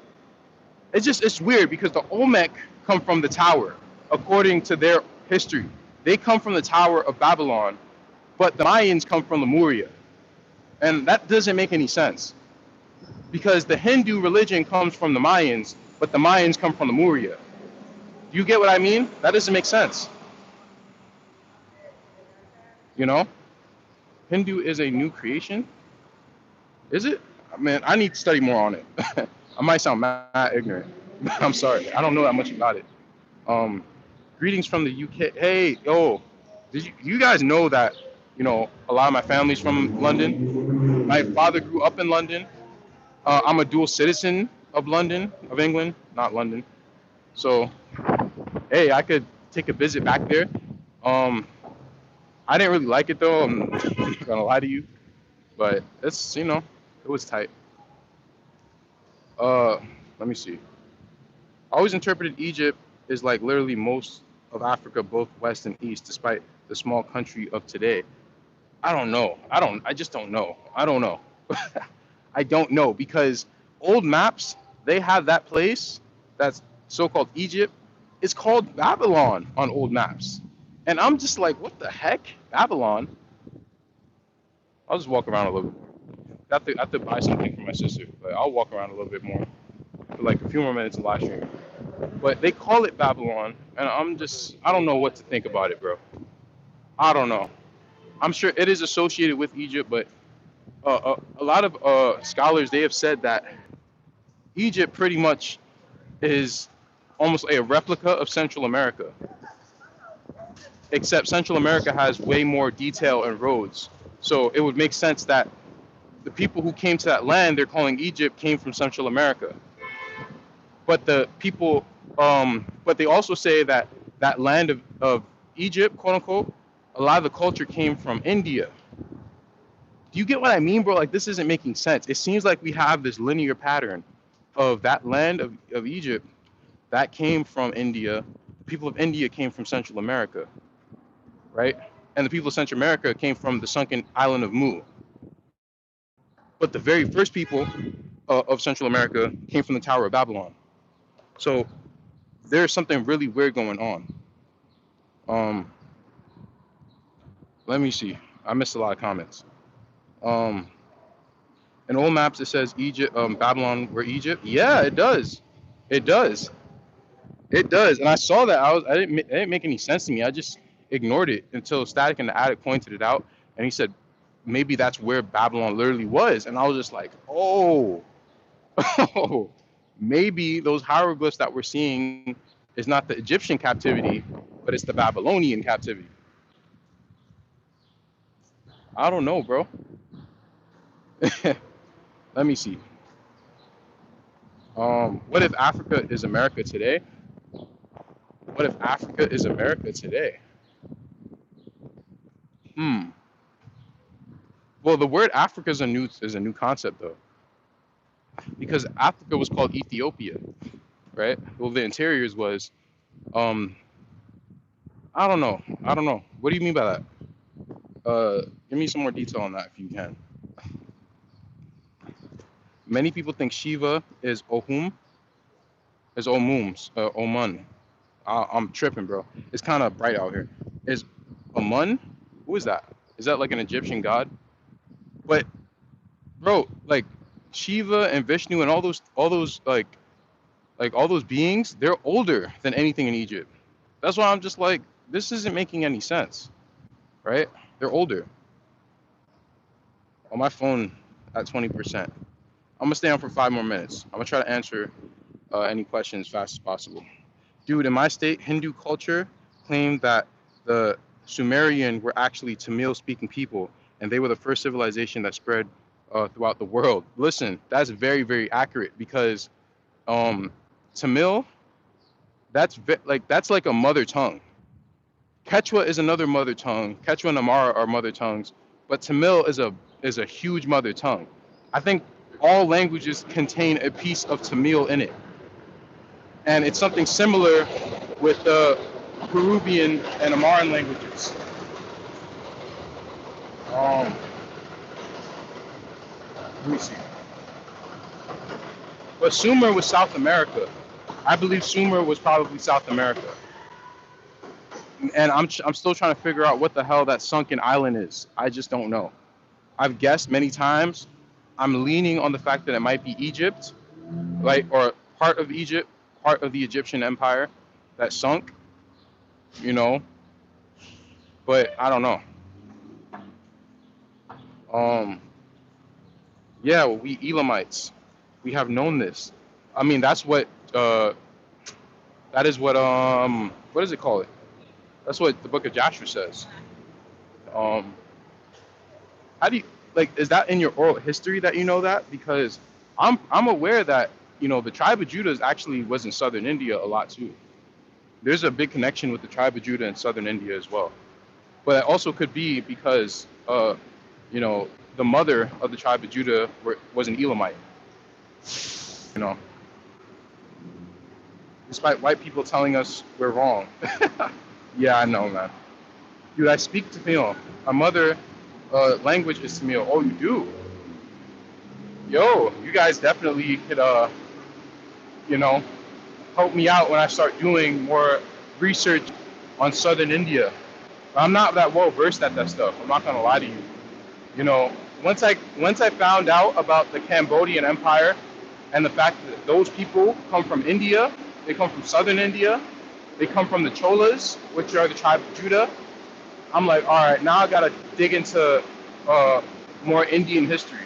It's weird because the Olmec come from the tower, according to their history. They come from the Tower of Babylon, but the Mayans come from Lemuria, and that doesn't make any sense because the Hindu religion comes from the Mayans, but the Mayans come from Lemuria. Do you get what I mean? That doesn't make sense. You know, Hindu is a new creation. Is it? Man, I need to study more on it. I might sound mad ignorant. I'm sorry. I don't know that much about it. Um, Greetings from the UK. Hey, yo, did you guys know that, a lot of my family's from London? My father grew up in London. I'm a dual citizen of London, of England, not London. So, hey, I could take a visit back there. Um, I didn't really like it though. I'm not gonna lie to you, but it was tight. Uh, Let me see. I always interpreted Egypt as like literally most of Africa, both west and east, despite the small country of today. I don't know. I just don't know. I don't know. I don't know because old maps, they have that place that's so-called Egypt. It's called Babylon on old maps. And I'm just like, what the heck? Babylon? I'll just walk around a little bit more. I have to buy something for my sister, but I'll walk around a little bit more for like a few more minutes of live stream. But they call it Babylon, and I don't know what to think about it, bro. I don't know. I'm sure it is associated with Egypt, but a lot of scholars, they have said that Egypt pretty much is almost a replica of Central America, except Central America has way more detail and roads. So it would make sense that the people who came to that land they're calling Egypt came from Central America. But the people, but they also say that that land of Egypt, quote unquote, a lot of the culture came from India. Do you get what I mean, bro? Like, this isn't making sense. It seems like we have this linear pattern of that land of Egypt that came from India. The people of India came from Central America, right? And the people of Central America came from the sunken island of Mu. But the very first people of Central America came from the Tower of Babylon. So there's something really weird going on. Um, Let me see. I missed a lot of comments. Um, in old maps, it says Egypt, Babylon, were Egypt. Yeah, it does. It does. It does. And I saw that. It didn't make any sense to me. I just ignored it until Static in the Attic pointed it out, and he said maybe that's where Babylon literally was. And I was just like, oh, oh, maybe those hieroglyphs that we're seeing is not the Egyptian captivity, but it's the Babylonian captivity. I don't know, bro. Let me see. What if Africa is America today? What if Africa is America today? Hmm. Well, the word Africa is a new concept though, because Africa was called Ethiopia, right? Well, the interiors was um. I don't know. I don't know. What do you mean by that? Give me some more detail on that if you can. Many people think Shiva is Ohum, is Omums, Omun. I'm tripping, bro. It's kind of bright out here. Is Amun? Who is that? Is that like an Egyptian god? But bro, like Shiva and Vishnu and all those like all those beings, they're older than anything in Egypt. That's why I'm just like, this isn't making any sense, right? They're older. On my phone at 20%. I'm gonna stay on for 5 more minutes. I'm gonna try to answer any questions as fast as possible. Dude, in my state, Hindu culture claimed that the Sumerian were actually Tamil-speaking people, and they were the first civilization that spread throughout the world. Listen, that's very, very accurate because um, Tamil, that's like a mother tongue. Quechua is another mother tongue. Quechua and Amara are mother tongues, but Tamil is a huge mother tongue. I think all languages contain a piece of Tamil in it, and it's something similar with the Peruvian and Amaran languages. Um, Let me see. But Sumer was South America. I believe Sumer was probably South America, and I'm still trying to figure out what the hell that sunken island is. I just don't know. I've guessed many times. I'm leaning on the fact that it might be Egypt, like, or part of Egypt, part of the Egyptian empire that sunk, you know, but I don't know. Um, yeah, well, we Elamites, we have known this. I mean, that is what does it call it? That's what the book of Joshua says. Um, how do you like? Is that in your oral history that you know that? Because I'm aware that the tribe of Judah actually was in southern India a lot too. There's a big connection with the tribe of Judah in southern India as well. But it also could be because you know, the mother of the tribe of Judah was an Elamite. You know, despite white people telling us we're wrong. Yeah, I know, man. Dude, I speak Tamil. My mother language is Tamil. Oh, you do? Yo, you guys definitely could, you know, help me out when I start doing more research on southern India. I'm not that well versed at that stuff. I'm not gonna lie to you. You know, once I found out about the Cambodian Empire and the fact that those people come from India, they come from southern India, they come from the Cholas, which are the tribe of Judah. I'm like, all right, now I gotta dig into uh, more Indian history.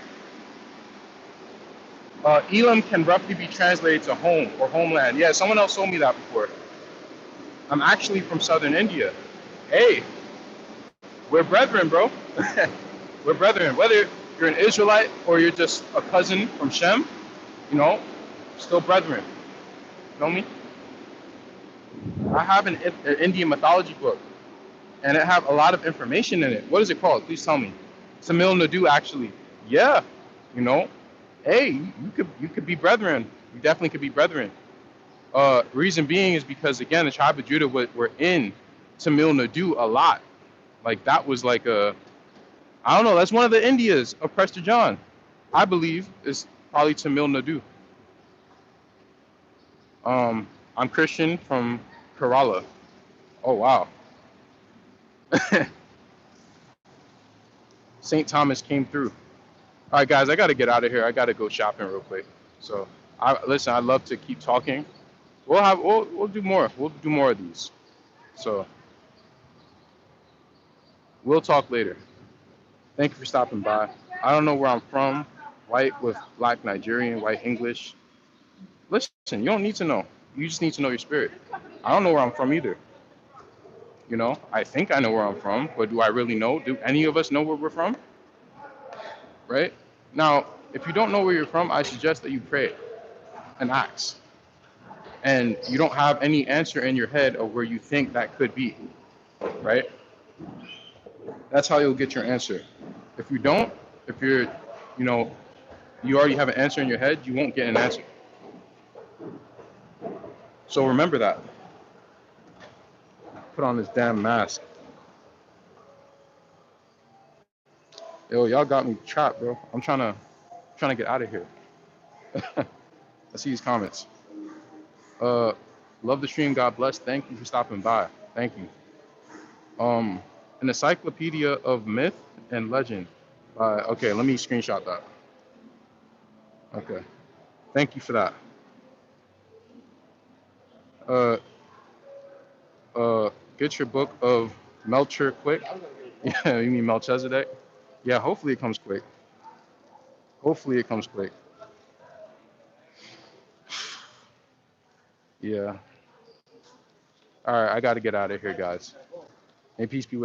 Elam can roughly be translated to home or homeland. Yeah, someone else told me that before. I'm actually from southern India. Hey, we're brethren, bro. We're brethren. Whether you're an Israelite or you're just a cousin from Shem, you know, still brethren. You know me? I have an Indian mythology book, and it have a lot of information in it. What is it called? Please tell me. Tamil Nadu, actually. Yeah, you know. Hey, you could be brethren. You definitely could be brethren. Reason being is because again, the tribe of Judah were in Tamil Nadu a lot. Like that was like I don't know. That's one of the Indias of Prester John. I believe is probably Tamil Nadu. Um, I'm Christian from Kerala. Oh wow. St. Thomas came through. All right, guys, I got to get out of here. I got to go shopping real quick. So, listen. I'd love to keep talking. We'll do more. We'll do more of these. So, we'll talk later. Thank you for stopping by. I don't know where I'm from. White with black Nigerian, white English. Listen, you don't need to know. You just need to know your spirit. I don't know where I'm from either. I think I know where I'm from, but do I really know? Do any of us know where we're from? Right? Now, if you don't know where you're from, I suggest that you pray and ask. And you don't have any answer in your head of where you think that could be, right? That's how you'll get your answer. If you don't, if you know, you already have an answer in your head, you won't get an answer. So remember that. Put on this damn mask. Yo, y'all got me trapped, bro. I'm trying to get out of here. Let's see these comments. Uh, love the stream. God bless. Thank you for stopping by. Thank you. An encyclopedia of myth and legend. Okay, let me screenshot that. Okay, thank you for that. Uh, get your book of Melcher quick. Yeah, you mean Melchizedek? Yeah, hopefully it comes quick. Hopefully it comes quick. Yeah. All right, I got to get out of here, guys. May peace be with you.